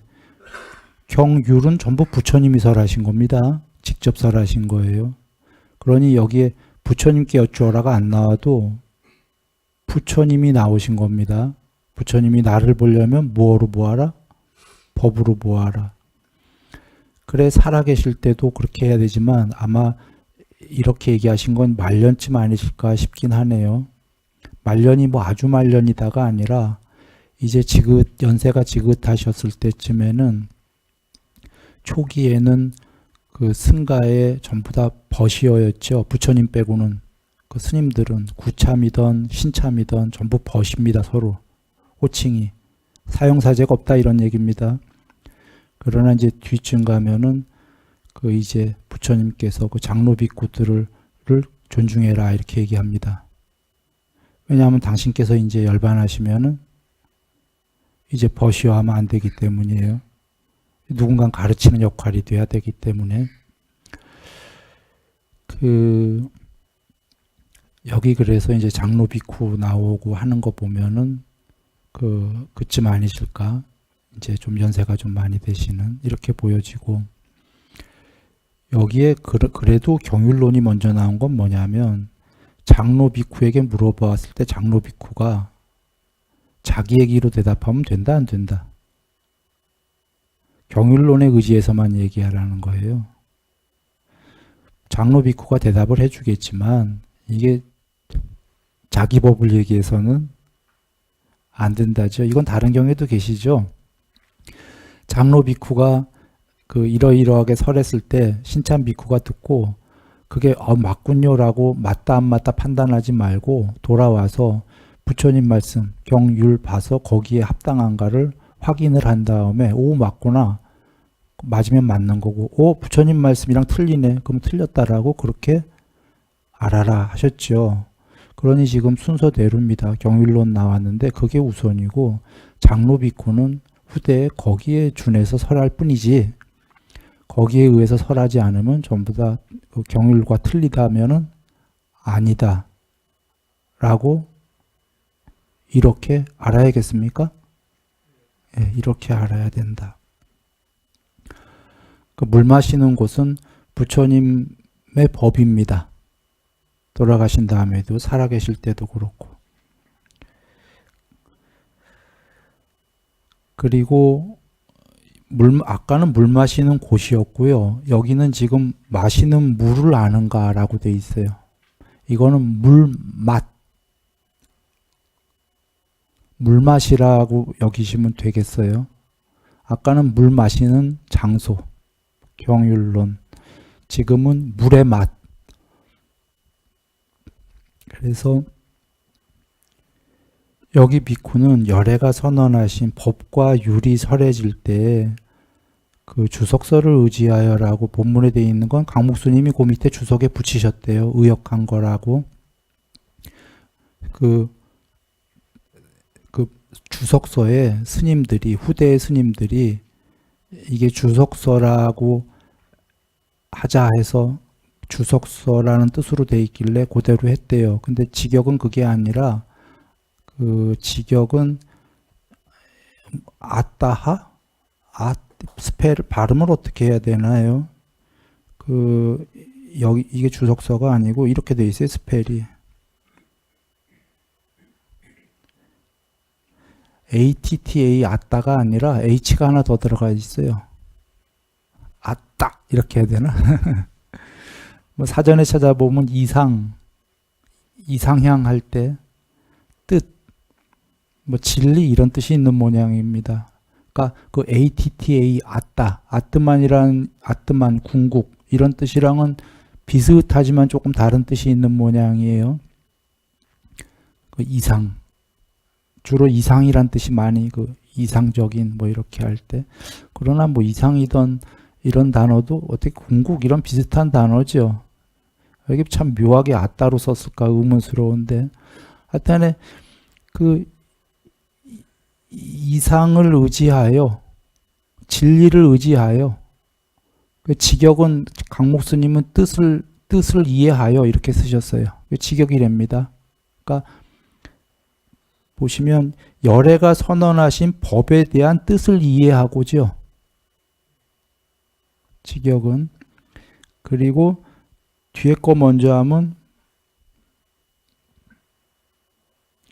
경율은 전부 부처님이 설하신 겁니다. 직접 설하신 거예요. 그러니 여기에 부처님께 여쭈어라가 안 나와도 부처님이 나오신 겁니다. 부처님이 나를 보려면 뭐로 보아라? 법으로 보아라. 그래 살아계실 때도 그렇게 해야 되지만 아마 이렇게 얘기하신 건 말년쯤 아니실까 싶긴 하네요. 말년이 뭐 아주 말년이다가 아니라 이제 연세가 지긋하셨을 때쯤에는 초기에는 그 승가에 전부 다 버시어였죠. 부처님 빼고는. 그 스님들은 구참이던 신참이던 전부 버십니다. 서로. 호칭이. 사형사제가 없다 이런 얘기입니다. 그러나 이제 뒤쯤 가면은 그 이제 부처님께서 그 장로 비구들을 존중해라 이렇게 얘기합니다. 왜냐하면 당신께서 이제 열반하시면은 이제 버시어하면 안 되기 때문이에요. 누군가 가르치는 역할이 돼야 되기 때문에 여기 그래서 이제 장로 비쿠 나오고 하는 거 보면은 그쯤 아니실까? 이제 좀 연세가 좀 많이 되시는 이렇게 보여지고 여기에 그래도 경율론이 먼저 나온 건 뭐냐면 장로 비쿠에게 물어보았을 때 장로 비쿠가 자기 얘기로 대답하면 된다 안 된다? 경율론에 의지해서만 얘기하라는 거예요. 장로 비쿠가 대답을 해주겠지만 이게 자기 법을 얘기해서는 안 된다죠. 이건 다른 경우에도 계시죠. 장로 비쿠가 그 이러이러하게 설했을 때 신참 비쿠가 듣고 그게 맞군요라고 맞다 안 맞다 판단하지 말고 돌아와서 부처님 말씀 경율 봐서 거기에 합당한가를 확인을 한 다음에 오 맞구나, 맞으면 맞는 거고, 오 부처님 말씀이랑 틀리네, 그럼 틀렸다라고 그렇게 알아라 하셨죠. 그러니 지금 순서대로입니다. 경율론 나왔는데 그게 우선이고 장로 비쿠는 후대에 거기에 준해서 설할 뿐이지, 거기에 의해서 설하지 않으면 전부 다 그 경율과 틀리다면은 아니다 라고 이렇게 알아야겠습니까? 예, 이렇게 알아야 된다. 그 물 마시는 곳은 부처님의 법입니다. 돌아가신 다음에도 살아계실 때도 그렇고. 그리고 아까는 물 마시는 곳이었고요. 여기는 지금 마시는 물을 아는가라고 돼 있어요. 이거는 물 마시라고 여기시면 되겠어요. 아까는 물 마시는 장소, 경율론. 지금은 물의 맛. 그래서 여기 비쿠는 열애가 선언하신 법과 율이 설해질 때 그 주석서를 의지하여라고 본문에 되어 있는 건 강목수님이 그 밑에 주석에 붙이셨대요. 의역한 거라고. 그 주석서에 스님들이, 후대의 스님들이 이게 주석서라고 하자 해서 주석서라는 뜻으로 되어 있길래 그대로 했대요. 근데 직역은 그게 아니라 그 직역은 아따하? 스펠 발음을 어떻게 해야 되나요? 여기 이게 주석서가 아니고 이렇게 돼 있어요. 스펠이 ATTA 아따가 아니라 H가 하나 더 들어가 있어요. 아따 이렇게 해야 되나? 뭐 사전에 찾아보면 이상향 할 때 뜻, 뭐 진리 이런 뜻이 있는 모양입니다. 그러니까 그 ATTA 아뜨만 궁극 이런 뜻이랑은 비슷하지만 조금 다른 뜻이 있는 모양이에요. 그 주로 이상이란 뜻이 많이 그 이상적인 뭐 이렇게 할 때. 그러나 뭐 이상이던 이런 단어도 어떻게 궁극 이런 비슷한 단어죠. 여기 참 묘하게 아따로 썼을까 의문스러운데, 하여튼에 그 이상을 의지하여, 진리를 의지하여, 그 직역은 강목스님은 뜻을 이해하여 이렇게 쓰셨어요. 그 직역이랍니다. 그러니까 보시면 열애가 선언하신 법에 대한 뜻을 이해하고죠. 직역은. 그리고 뒤에 거 먼저 하면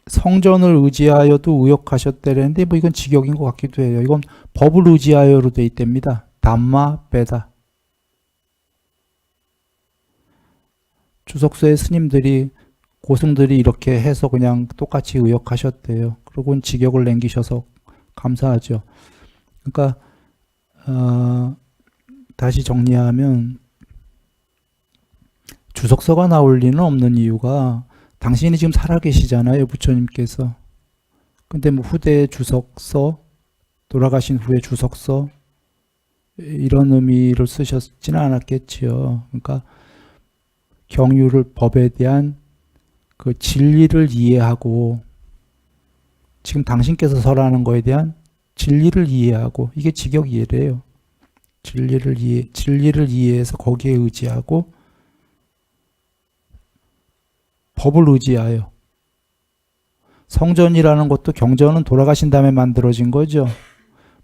성전을 의지하여도 의역하셨다는데 뭐 이건 직역인 것 같기도 해요. 이건 법을 의지하여로 돼 있답니다. 담마 베다. 주석서의 스님들이 고승들이 이렇게 해서 그냥 똑같이 의역하셨대요. 그러고는 직역을 남기셔서 감사하죠. 그러니까 다시 정리하면 주석서가 나올 리는 없는 이유가 당신이 지금 살아계시잖아요. 부처님께서. 근데 뭐 후대의 주석서, 돌아가신 후에 주석서 이런 의미를 쓰셨지는 않았겠지요. 그러니까 경율을 법에 대한 그 진리를 이해하고 지금 당신께서 설하는 거에 대한 진리를 이해하고 이게 직역 이해래요. 진리를 이해해서 거기에 의지하고 법을 의지하여. 성전이라는 것도 경전은 돌아가신 다음에 만들어진 거죠.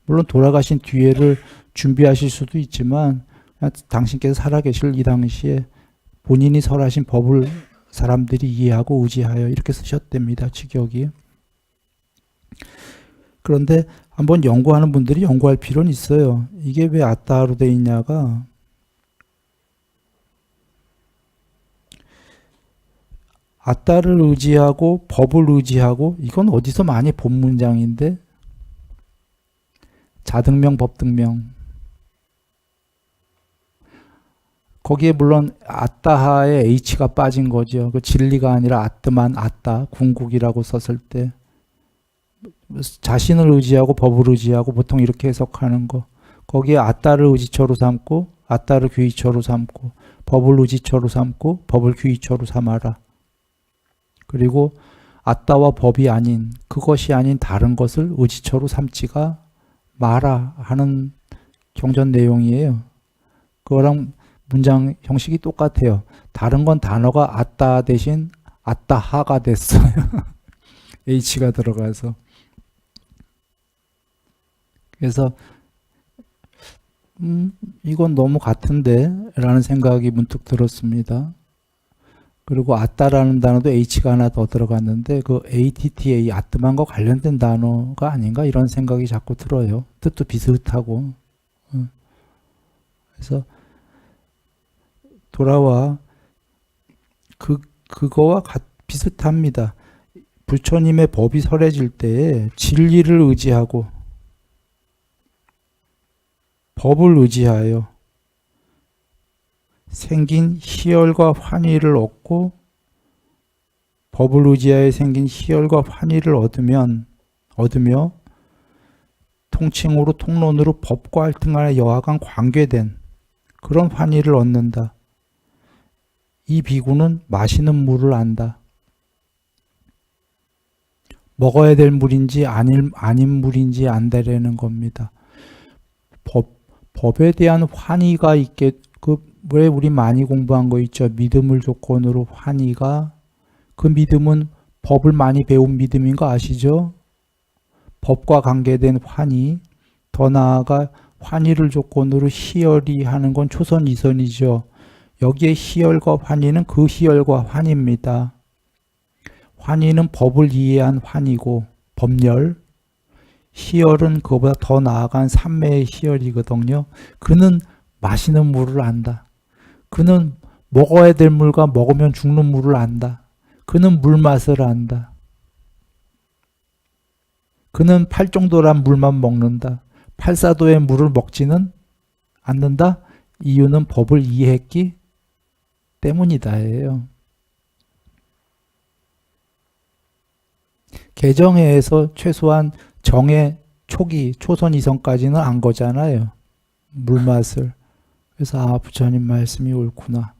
물론 돌아가신 뒤에를 준비하실 수도 있지만 당신께서 살아계실 이 당시에 본인이 설하신 법을 사람들이 이해하고 의지하여 이렇게 쓰셨답니다. 직역이. 그런데 한번 연구하는 분들이 연구할 필요는 있어요. 이게 왜 아따로 돼 있냐가 아따를 의지하고 법을 의지하고, 이건 어디서 많이 본 문장인데, 자등명 법등명. 거기에 물론 아따하에 H가 빠진 거죠. 그 진리가 아니라 아뜨만 아따, 궁극이라고 썼을 때 자신을 의지하고 법을 의지하고 보통 이렇게 해석하는 거. 거기에 아따를 의지처로 삼고 아따를 귀의처로 삼고 법을 의지처로 삼고 법을 귀의처로 삼아라. 그리고 아따와 법이 아닌, 그것이 아닌 다른 것을 의지처로 삼지가 마라 하는 경전 내용이에요. 그거랑 문장 형식이 똑같아요. 다른 건 단어가 아따 대신 아따하가 됐어요. H가 들어가서. 그래서 이건 너무 같은데 라는 생각이 문득 들었습니다. 그리고 아따라는 단어도 H가 하나 더 들어갔는데 그 ATTA, 아뜨만과 관련된 단어가 아닌가 이런 생각이 자꾸 들어요. 뜻도 비슷하고. 그래서 돌아와 그거와 비슷합니다. 부처님의 법이 설해질 때에 진리를 의지하고 법을 의지하여 생긴 희열과 환희를 얻고 법을 의지하여 생긴 희열과 환희를 얻으며 통칭으로 통론으로 법과 할등간에 여하간 관계된 그런 환희를 얻는다. 이 비구는 마시는 물을 안다. 먹어야 될 물인지 아닌 물인지 안다라는 겁니다. 법에 대한 환희가 있게, 왜 우리 많이 공부한 거 있죠? 믿음을 조건으로 환희가, 그 믿음은 법을 많이 배운 믿음인 거 아시죠? 법과 관계된 환희, 더 나아가 환희를 조건으로 희열이 하는 건 초선 이선이죠. 여기에 희열과 환희는 그 희열과 환희입니다. 환희는 법을 이해한 환희고 법열, 희열은 그보다 더 나아간 삼매의 희열이거든요. 그는 마시는 물을 안다. 그는 먹어야 될 물과 먹으면 죽는 물을 안다. 그는 물맛을 안다. 그는 팔정도란 물만 먹는다. 팔사도의 물을 먹지는 않는다. 이유는 법을 이해했기 때문이다예요. 개정회에서 최소한 정의 초기 초선 이선까지는 안 거잖아요. 물맛을. 그래서 부처님 말씀이 옳구나.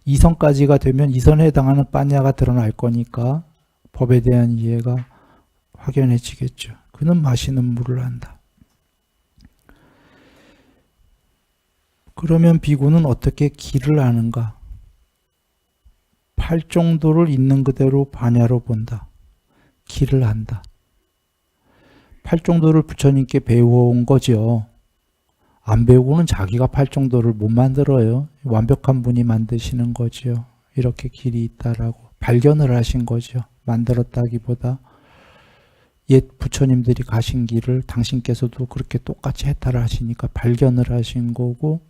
이선까지가 되면 이선에 해당하는 빠냐가 드러날 거니까 법에 대한 이해가 확연해지겠죠. 그는 마시는 물을 안다. 그러면 비구는 어떻게 길을 아는가? 팔정도를 있는 그대로 반야로 본다. 길을 안다. 팔정도를 부처님께 배워온 거죠. 안 배우고는 자기가 팔정도를 못 만들어요. 완벽한 분이 만드시는 거죠. 이렇게 길이 있다라고 발견을 하신 거죠. 만들었다기보다 옛 부처님들이 가신 길을 당신께서도 그렇게 똑같이 해탈을 하시니까 발견을 하신 거고,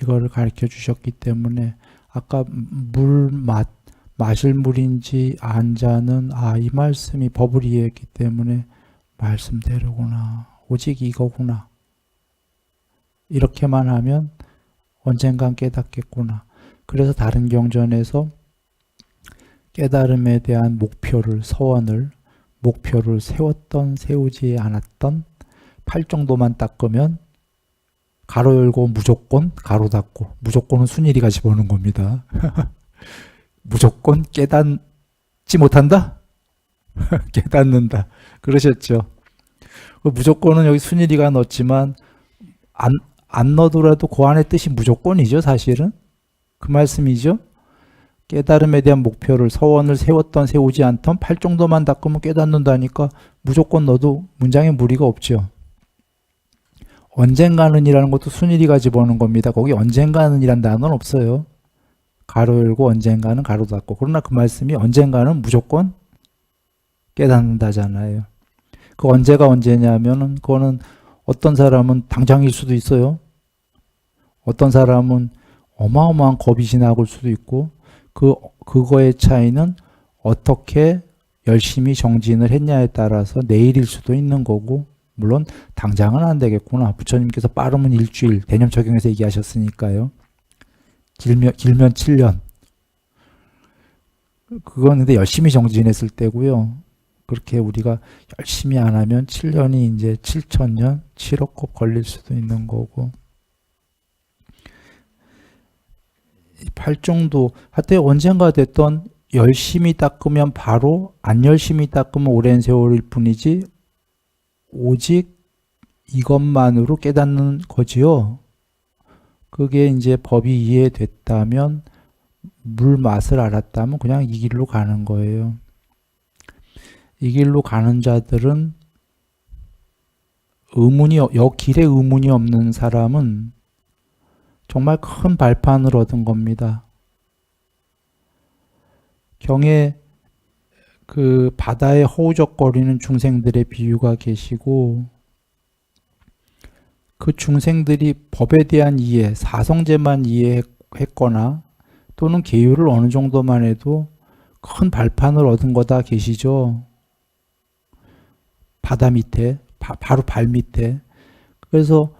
이거를 가르쳐 주셨기 때문에 아까 물맛, 마실 물인지 안자는 이 말씀이 법을 이해했기 때문에 말씀대로구나. 오직 이거구나. 이렇게만 하면 언젠간 깨닫겠구나. 그래서 다른 경전에서 깨달음에 대한 목표를 세웠던 세우지 않았던 팔정도만 닦으면 가로 열고 무조건 가로 닫고, 무조건은 순일이가 집어넣은 겁니다. 무조건 깨닫지 못한다? 깨닫는다. 그러셨죠. 무조건은 여기 순일이가 넣었지만 안 넣어더라도 그 안에 뜻이 무조건이죠. 사실은 그 말씀이죠. 깨달음에 대한 목표를 서원을 세웠던 세우지 않던 팔정도만 닦으면 깨닫는다니까 무조건 넣어도 문장에 무리가 없죠. 언젠가는이라는 것도 순일이가 집어넣은 겁니다. 거기 언젠가는이란 단어는 없어요. 가로 열고 언젠가는 가로 닫고. 그러나 그 말씀이 언젠가는 무조건 깨닫는다잖아요. 그 언제가 언제냐면은 그거는 어떤 사람은 당장일 수도 있어요. 어떤 사람은 어마어마한 겁이 지나갈 수도 있고, 그거의 차이는 어떻게 열심히 정진을 했냐에 따라서 내일일 수도 있는 거고, 물론 당장은 안 되겠구나. 부처님께서 빠르면 일주일, 대념 적용해서 얘기하셨으니까요. 길면 7년. 그건 근데 열심히 정진했을 때고요. 그렇게 우리가 열심히 안 하면 7년이 이제 7천년, 7억 곱 걸릴 수도 있는 거고. 팔정도, 하여튼 언젠가 됐던 열심히 닦으면 바로, 안 열심히 닦으면 오랜 세월일 뿐이지, 오직 이것만으로 깨닫는 거지요. 그게 이제 법이 이해됐다면, 물 맛을 알았다면 그냥 이 길로 가는 거예요. 이 길로 가는 자들은 길에 의문이 없는 사람은 정말 큰 발판을 얻은 겁니다. 경에 그 바다에 허우적거리는 중생들의 비유가 계시고, 그 중생들이 법에 대한 이해, 사성제만 이해했거나 또는 계율을 어느 정도만 해도 큰 발판을 얻은 거다 계시죠. 바다 밑에, 바로 발 밑에. 그래서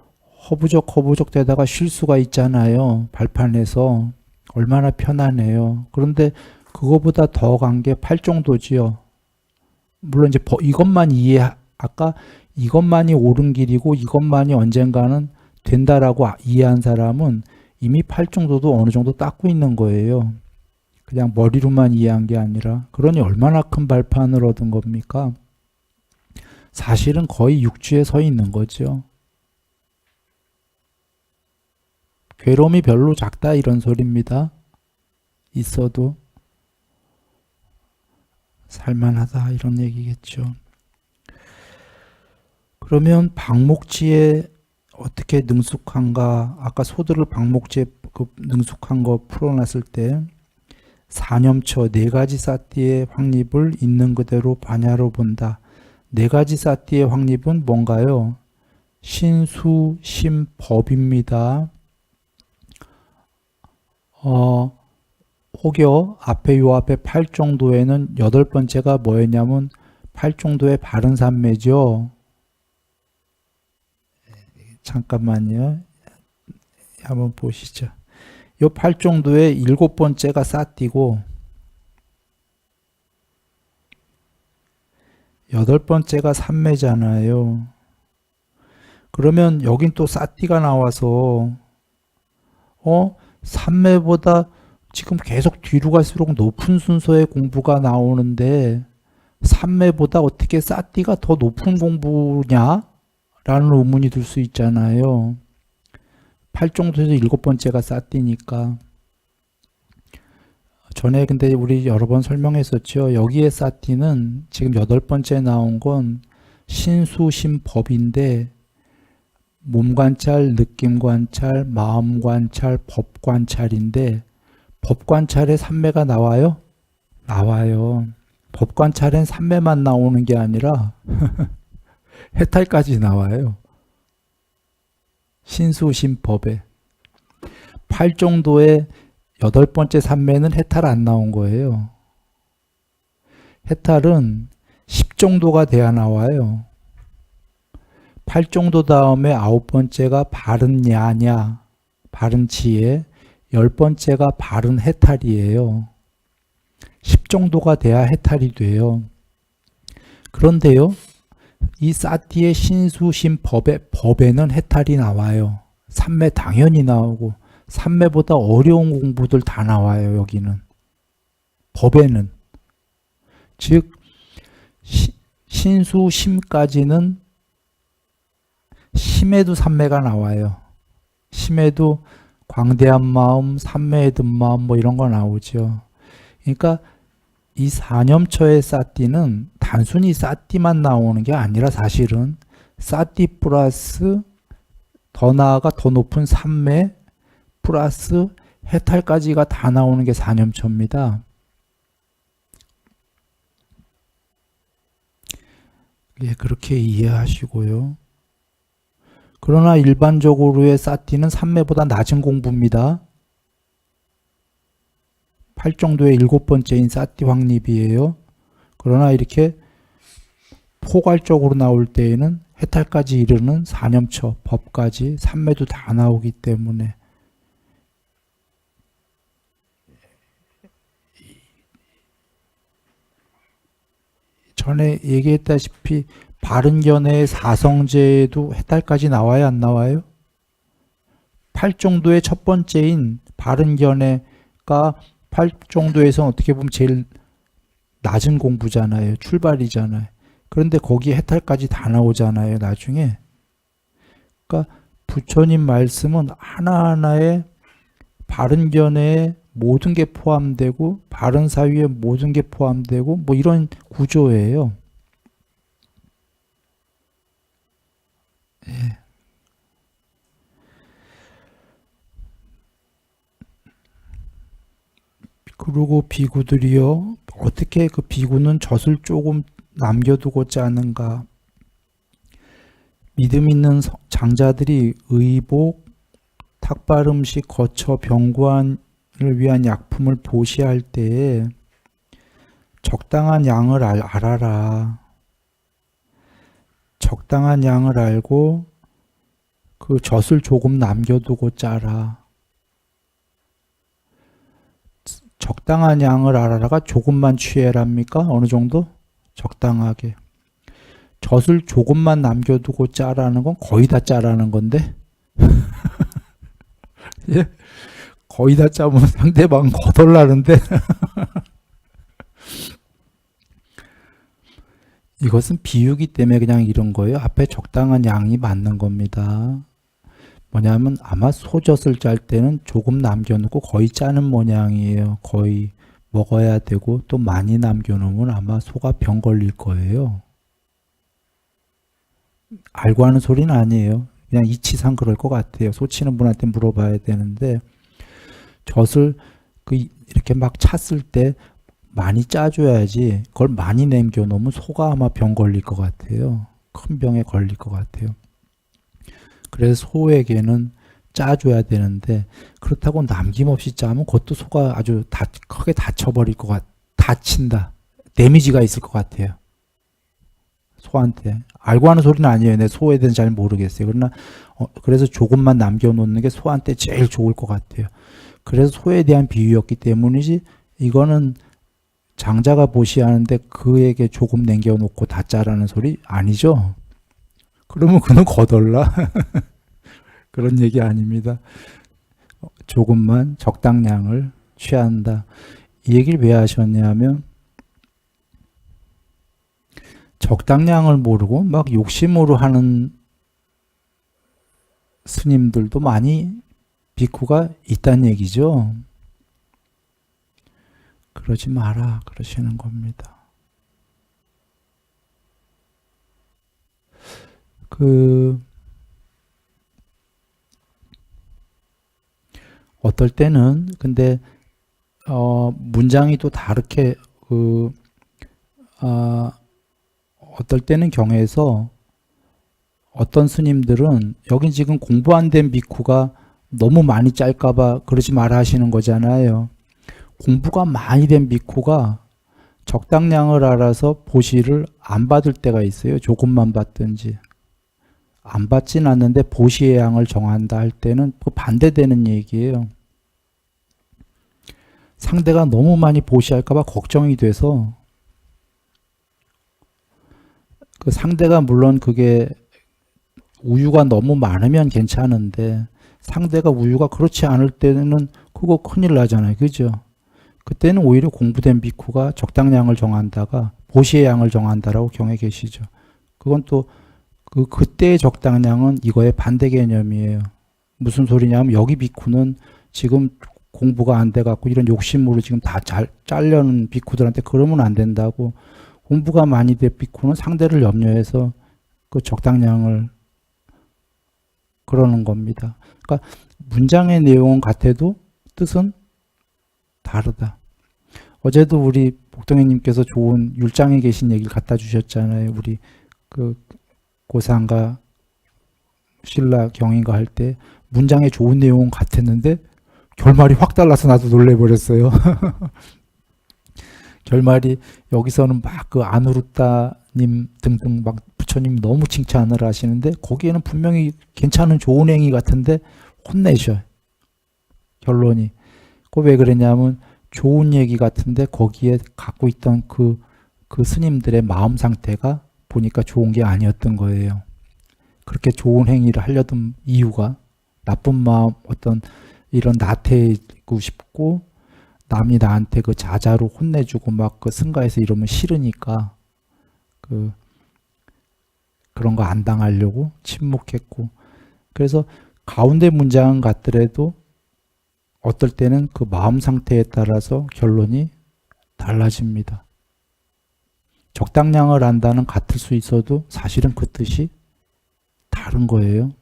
허부적 되다가 쉴 수가 있잖아요. 발판에서. 얼마나 편하네요. 그런데 그거보다 더 간 게 팔정도지요. 물론 이제 이것만 아까 이것만이 옳은 길이고 이것만이 언젠가는 된다라고 이해한 사람은 이미 팔정도도 어느 정도 닦고 있는 거예요. 그냥 머리로만 이해한 게 아니라. 그러니 얼마나 큰 발판을 얻은 겁니까? 사실은 거의 육지에 서 있는 거죠. 괴로움이 별로 작다 이런 소리입니다. 있어도 살만하다 이런 얘기겠죠. 그러면 방목지에 어떻게 능숙한가? 아까 소들을 방목지에 능숙한 거 풀어놨을 때 사념처 네 가지 사띠의 확립을 있는 그대로 반야로 본다. 네 가지 사띠의 확립은 뭔가요? 신수, 심, 법입니다. 혹여 요 앞에 8정도에는 8번째가 뭐였냐면 8정도의 바른 삼매죠. 잠깐만요. 한번 보시죠. 요 8정도의 7번째가 싸띠고 8번째가 삼매잖아요. 그러면 여긴 또 싸띠가 나와서 삼매보다 지금 계속 뒤로 갈수록 높은 순서의 공부가 나오는데 삼매보다 어떻게 싸띠가 더 높은 공부냐? 라는 의문이 들 수 있잖아요. 8정도에서 7번째가 싸띠니까. 전에 근데 우리 여러 번 설명했었죠. 여기에 싸띠는 지금 8번째 나온 건 신수심법인데 몸관찰, 느낌관찰, 마음관찰, 법관찰인데 법관찰에 삼매가 나와요? 나와요. 법관찰엔 삼매만 나오는 게 아니라 해탈까지 나와요. 신수심법에. 8정도의 8번째 삼매는 해탈 안 나온 거예요. 해탈은 10정도가 돼야 나와요. 8정도 다음에 9번째가 바른 야냐, 바른 지혜, 10번째가 바른 해탈이에요. 10정도가 돼야 해탈이 돼요. 그런데요, 이 사띠의 신수심 법에는 해탈이 나와요. 삼매 당연히 나오고, 삼매보다 어려운 공부들 다 나와요, 여기는. 법에는. 즉, 신수심까지는 심에도 삼매가 나와요. 심에도 광대한 마음, 삼매에 든 마음 뭐 이런 거 나오죠. 그러니까 이 사념처의 싸띠는 단순히 싸띠만 나오는 게 아니라 사실은 싸띠 플러스 더 나아가 더 높은 삼매 플러스 해탈까지가 다 나오는 게 사념처입니다. 예, 그렇게 이해하시고요. 그러나 일반적으로의 싸띠는 삼매보다 낮은 공부입니다. 팔정도의 7번째인 사띠 확립이에요. 그러나 이렇게 포괄적으로 나올 때에는 해탈까지 이르는 사념처, 법까지, 삼매도 다 나오기 때문에 전에 얘기했다시피 바른견해의 사성제에도 해탈까지 나와요, 안 나와요? 팔정도의 첫 번째인 바른견해가 팔정도에서는 어떻게 보면 제일 낮은 공부잖아요. 출발이잖아요. 그런데 거기에 해탈까지 다 나오잖아요, 나중에. 그러니까 부처님 말씀은 하나하나에 바른견해에 모든 게 포함되고 바른 사유에 모든 게 포함되고 뭐 이런 구조예요. 예. 그리고 비구들이요, 어떻게 그 비구는 젖을 조금 남겨두고자 하는가. 믿음 있는 장자들이 의복, 탁발 음식, 거처, 병관을 위한 약품을 보시할 때에 적당한 양을 알아라. 적당한 양을 알고 그 젖을 조금 남겨두고 짜라. 적당한 양을 알아라가 조금만 취해랍니까? 어느 정도? 적당하게. 젖을 조금만 남겨두고 짜라는 건 거의 다 짜라는 건데. 예? 거의 다 짜면 상대방 거덜나는데. 이것은 비유기 때문에 그냥 이런 거예요. 앞에 적당한 양이 맞는 겁니다. 뭐냐면 아마 소젖을 짤 때는 조금 남겨놓고 거의 짜는 모양이에요. 거의 먹어야 되고 또 많이 남겨놓으면 아마 소가 병 걸릴 거예요. 알고 하는 소리는 아니에요. 그냥 이치상 그럴 것 같아요. 소 치는 분한테 물어봐야 되는데 젖을 이렇게 막 찼을 때 많이 짜줘야지 그걸 많이 남겨놓으면 소가 아마 병 걸릴 것 같아요. 큰 병에 걸릴 것 같아요. 그래서 소에게는 짜줘야 되는데 그렇다고 남김없이 짜면 그것도 소가 아주 크게 다쳐버릴 것 다친다. 데미지가 있을 것 같아요. 소한테. 알고 하는 소리는 아니에요. 내 소에 대해서 잘 모르겠어요. 그러나 그래서 조금만 남겨놓는 게 소한테 제일 좋을 것 같아요. 그래서 소에 대한 비유였기 때문이지 이거는 장자가 보시하는데 그에게 조금 남겨놓고 다 짜라는 소리 아니죠? 그러면 그는 거덜나? 그런 얘기 아닙니다. 조금만 적당량을 취한다. 이 얘기를 왜 하셨냐면 적당량을 모르고 막 욕심으로 하는 스님들도 많이 비쿠가 있다는 얘기죠. 그러지 마라 그러시는 겁니다. 어떨 때는 근데 문장이 또 다르게 어떨 때는 경에서 어떤 스님들은 여긴 지금 공부 안 된 비쿠가 너무 많이 짤까봐 그러지 마라 하시는 거잖아요. 공부가 많이 된 비쿠가 적당량을 알아서 보시를 안 받을 때가 있어요. 조금만 받든지. 안 받진 않는데 보시의 양을 정한다 할 때는 그 반대되는 얘기예요. 상대가 너무 많이 보시할까봐 걱정이 돼서 그 상대가 물론 그게 우유가 너무 많으면 괜찮은데 상대가 우유가 그렇지 않을 때는 그거 큰일 나잖아요. 그죠? 그때는 오히려 공부된 비쿠가 적당량을 정한다가 보시의 양을 정한다라고 경에 계시죠. 그건 또 그때의 적당량은 이거의 반대 개념이에요. 무슨 소리냐면 여기 비쿠는 지금 공부가 안 돼갖고 이런 욕심으로 지금 다 잘려는 비쿠들한테 그러면 안 된다고. 공부가 많이 된 비쿠는 상대를 염려해서 그 적당량을 그러는 겁니다. 그러니까 문장의 내용은 같아도 뜻은 다르다. 어제도 우리 복동이님께서 좋은 율장에 계신 얘기를 갖다 주셨잖아요. 우리 고상가 신라 경인가 할 때 문장에 좋은 내용은 같았는데 결말이 확 달라서 나도 놀래버렸어요. 결말이 여기서는 막 그 아누루타님 등등 막 부처님 너무 칭찬을 하시는데 거기에는 분명히 괜찮은 좋은 행위 같은데 혼내셔요. 결론이. 그 왜 그랬냐면 좋은 얘기 같은데 거기에 갖고 있던 그 스님들의 마음 상태가 보니까 좋은 게 아니었던 거예요. 그렇게 좋은 행위를 하려던 이유가 나쁜 마음 어떤 이런 나태해지고 싶고 남이 나한테 그 자자로 혼내주고 막 그 승가에서 이러면 싫으니까 그런 거 안 당하려고 침묵했고 그래서 가운데 문장 같더라도 어떨 때는 그 마음 상태에 따라서 결론이 달라집니다. 적당량을 안다는 같을 수 있어도 사실은 그 뜻이 다른 거예요.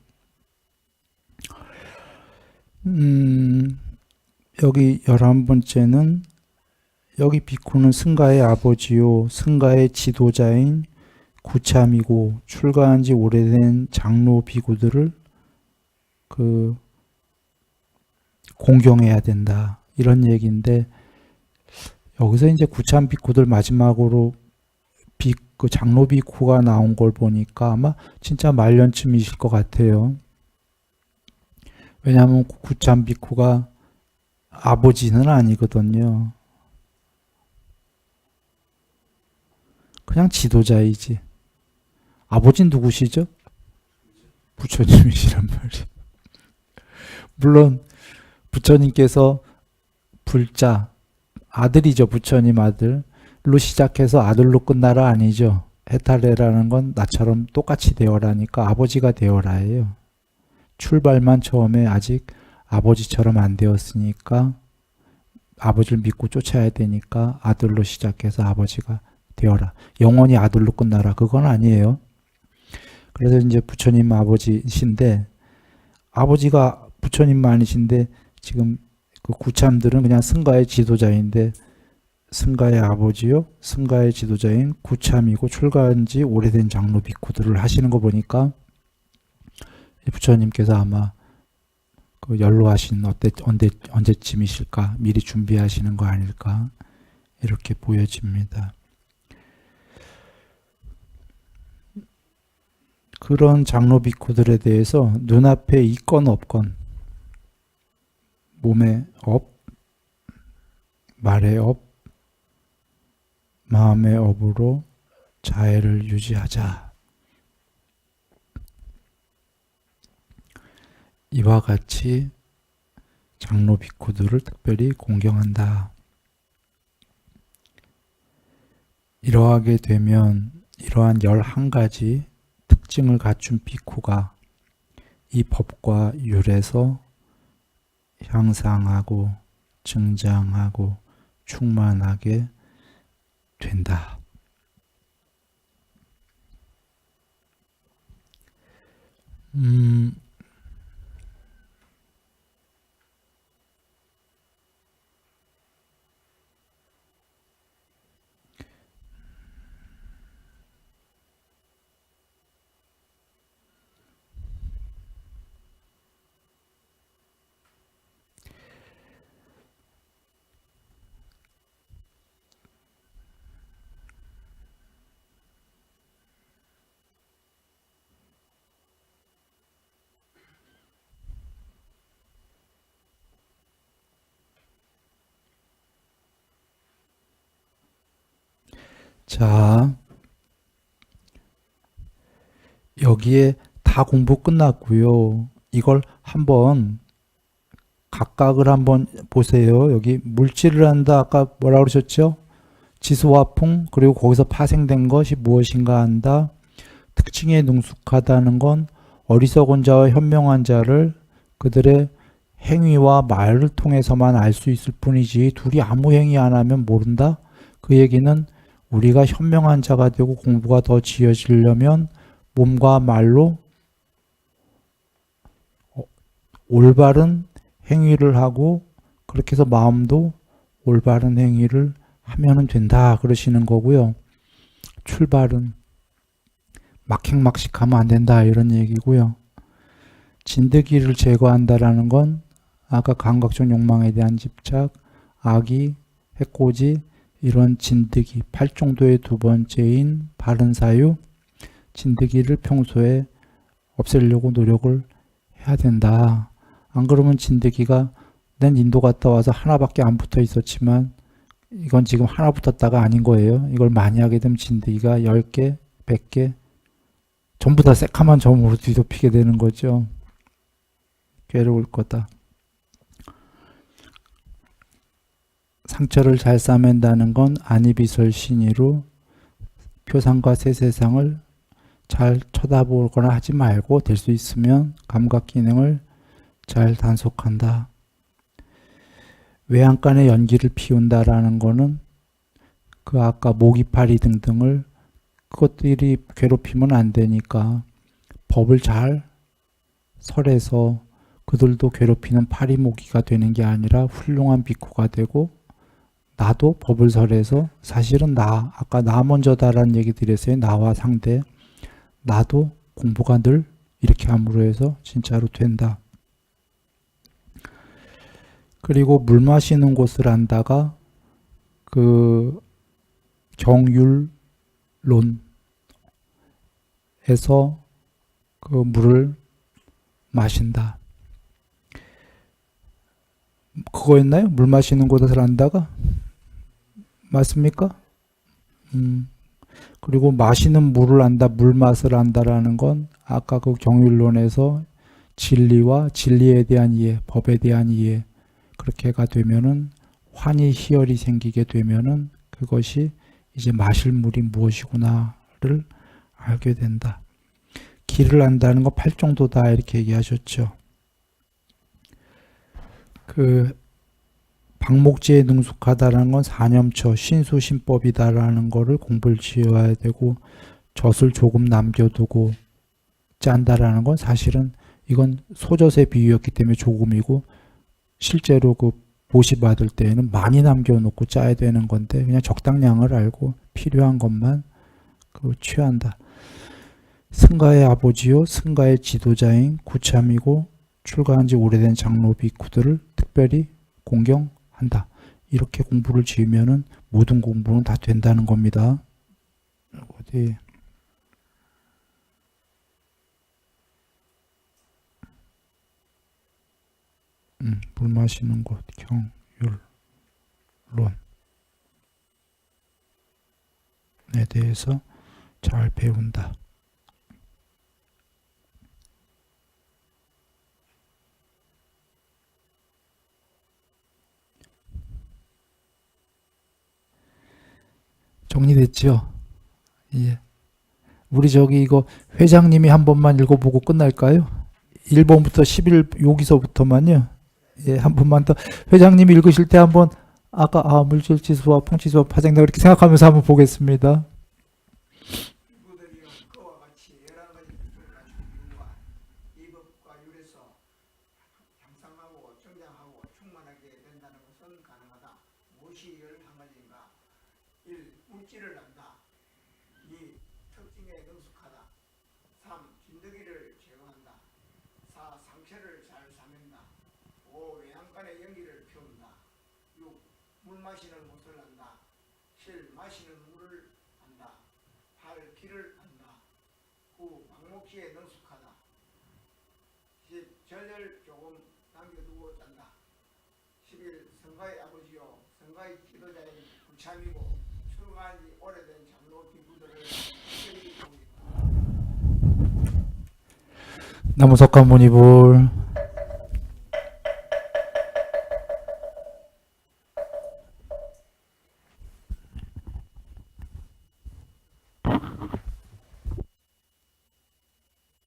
여기 11번째는 여기 비쿠는 승가의 아버지요 승가의 지도자인 구참이고 출가한 지 오래된 장로 비구들을 공경해야 된다. 이런 얘기인데 여기서 이제 구참 비구들 마지막으로 그 장로 비구가 나온 걸 보니까 아마 진짜 말년쯤이실 것 같아요. 왜냐하면 구참 비구가 아버지는 아니거든요. 그냥 지도자이지. 아버지는 누구시죠? 부처님이시란 말이에요. 물론 부처님께서 불자, 아들이죠. 부처님 아들로 시작해서 아들로 끝나라 아니죠. 해탈해라는 건 나처럼 똑같이 되어라니까 아버지가 되어라예요. 출발만 처음에 아직 아버지처럼 안 되었으니까 아버지를 믿고 쫓아야 되니까 아들로 시작해서 아버지가 되어라. 영원히 아들로 끝나라. 그건 아니에요. 그래서 이제 부처님 아버지신데 아버지가 부처님만이신데 지금 그 구참들은 그냥 승가의 지도자인데 승가의 아버지요 승가의 지도자인 구참이고 출가한 지 오래된 장로 비쿠들을 하시는 거 보니까 부처님께서 아마 그 연로하신 언제쯤이실까 미리 준비하시는 거 아닐까 이렇게 보여집니다. 그런 장로 비쿠들에 대해서 눈앞에 있건 없건 몸의 업, 말의 업, 마음의 업으로 자애를 유지하자. 이와 같이 장로 비쿠들을 특별히 공경한다. 이러하게 되면 이러한 11가지 특징을 갖춘 비쿠가 이 법과 율에서 향상하고 증장하고 충만하게 된다. 자, 여기에 다 공부 끝났고요. 이걸 한번 각각을 한번 보세요. 여기 물질을 한다. 아까 뭐라 그러셨죠? 지수화풍 그리고 거기서 파생된 것이 무엇인가 한다. 특징에 능숙하다는 건 어리석은 자와 현명한 자를 그들의 행위와 말을 통해서만 알 수 있을 뿐이지 둘이 아무 행위 안 하면 모른다. 그 얘기는 우리가 현명한 자가 되고 공부가 더 지어지려면 몸과 말로 올바른 행위를 하고 그렇게 해서 마음도 올바른 행위를 하면 된다 그러시는 거고요. 출발은 막행막식하면 안 된다 이런 얘기고요. 진드기를 제거한다라는 건 아까 감각적 욕망에 대한 집착, 악의, 해코지, 이런 진드기, 8종도의 두 번째인 바른 사유, 진드기를 평소에 없애려고 노력을 해야 된다. 안 그러면 진드기가 난 인도 갔다 와서 하나밖에 안 붙어 있었지만 이건 지금 하나 붙었다가 아닌 거예요. 이걸 많이 하게 되면 진드기가 10개, 100개 전부 다 새카만 점으로 뒤덮이게 되는 거죠. 괴로울 거다. 상처를 잘 싸맨다는 건 안이비설신이로 표상과 새 세상을 잘 쳐다보거나 하지 말고 될 수 있으면 감각 기능을 잘 단속한다. 외양간의 연기를 피운다라는 거는 그 아까 모기파리 등등을 그것들이 괴롭히면 안 되니까 법을 잘 설해서 그들도 괴롭히는 파리 모기가 되는 게 아니라 훌륭한 비쿠가 되고 나도 법을 설해서 사실은 아까 나 먼저다라는 얘기 드렸어요. 나와 상대. 나도 공부가 늘 이렇게 함으로 해서 진짜로 된다. 그리고 물 마시는 곳을 안다가 그 경율론에서 그 물을 마신다. 그거였나요? 물 마시는 곳을 안다가? 맞습니까? 그리고 마시는 물을 안다, 물 맛을 안다라는 건 아까 그 경율론에서 진리와 진리에 대한 이해, 법에 대한 이해, 그렇게가 되면은 환희 희열이 생기게 되면은 그것이 이제 마실 물이 무엇이구나를 알게 된다. 길을 안다는 거 8종도다 이렇게 얘기하셨죠. 그 방목지에 능숙하다라는 건 사념처, 신수신법이다라는 거를 공부를 지어야 되고 젖을 조금 남겨두고 짠다라는 건 사실은 이건 소젖의 비유였기 때문에 조금이고 실제로 그 보시 받을 때에는 많이 남겨놓고 짜야 되는 건데 그냥 적당량을 알고 필요한 것만 그 취한다. 승가의 아버지요 승가의 지도자인 구참이고 출가한 지 오래된 장로 비쿠들을 특별히 공경한다. 이렇게 공부를 지으면은 모든 공부는 다 된다는 겁니다. 어디 물 마시는 곳 경율론에 대해서 잘 배운다. 정리됐죠? 예. 우리 저기 이거 회장님이 한 번만 읽어보고 끝날까요? 1번부터 11 여기서부터만요. 예, 한 번만 더 회장님이 읽으실 때 한번 아까 물질지수와 풍치수와 파생다 이렇게 생각하면서 한번 보겠습니다. 인부들이요 그와 같이 11가지 뜻을 갖춘 이유와 이 법과 율에서 향상하고 정장하고 충만하게 된다는 것은 가능하다. 무엇이 11가지인가? 1. 물질을 안다. 2. 특징에 능숙하다. 3. 진드기를 제거한다. 4. 상처를 잘 사맨다. 5. 외양간의 연기를 피운다. 6. 물 마시는 곳을 안다. 7. 마시는 물을 안다. 8. 길을 안다. 9. 방목지에 능숙하다. 10. 전열 조금 남겨두고 짠다. 11. 성가의 아버지요 성가의 지도자인 구참이고 출가한 지 오래된 장로 비구들을 특별히 공경한다. 나무석가모니불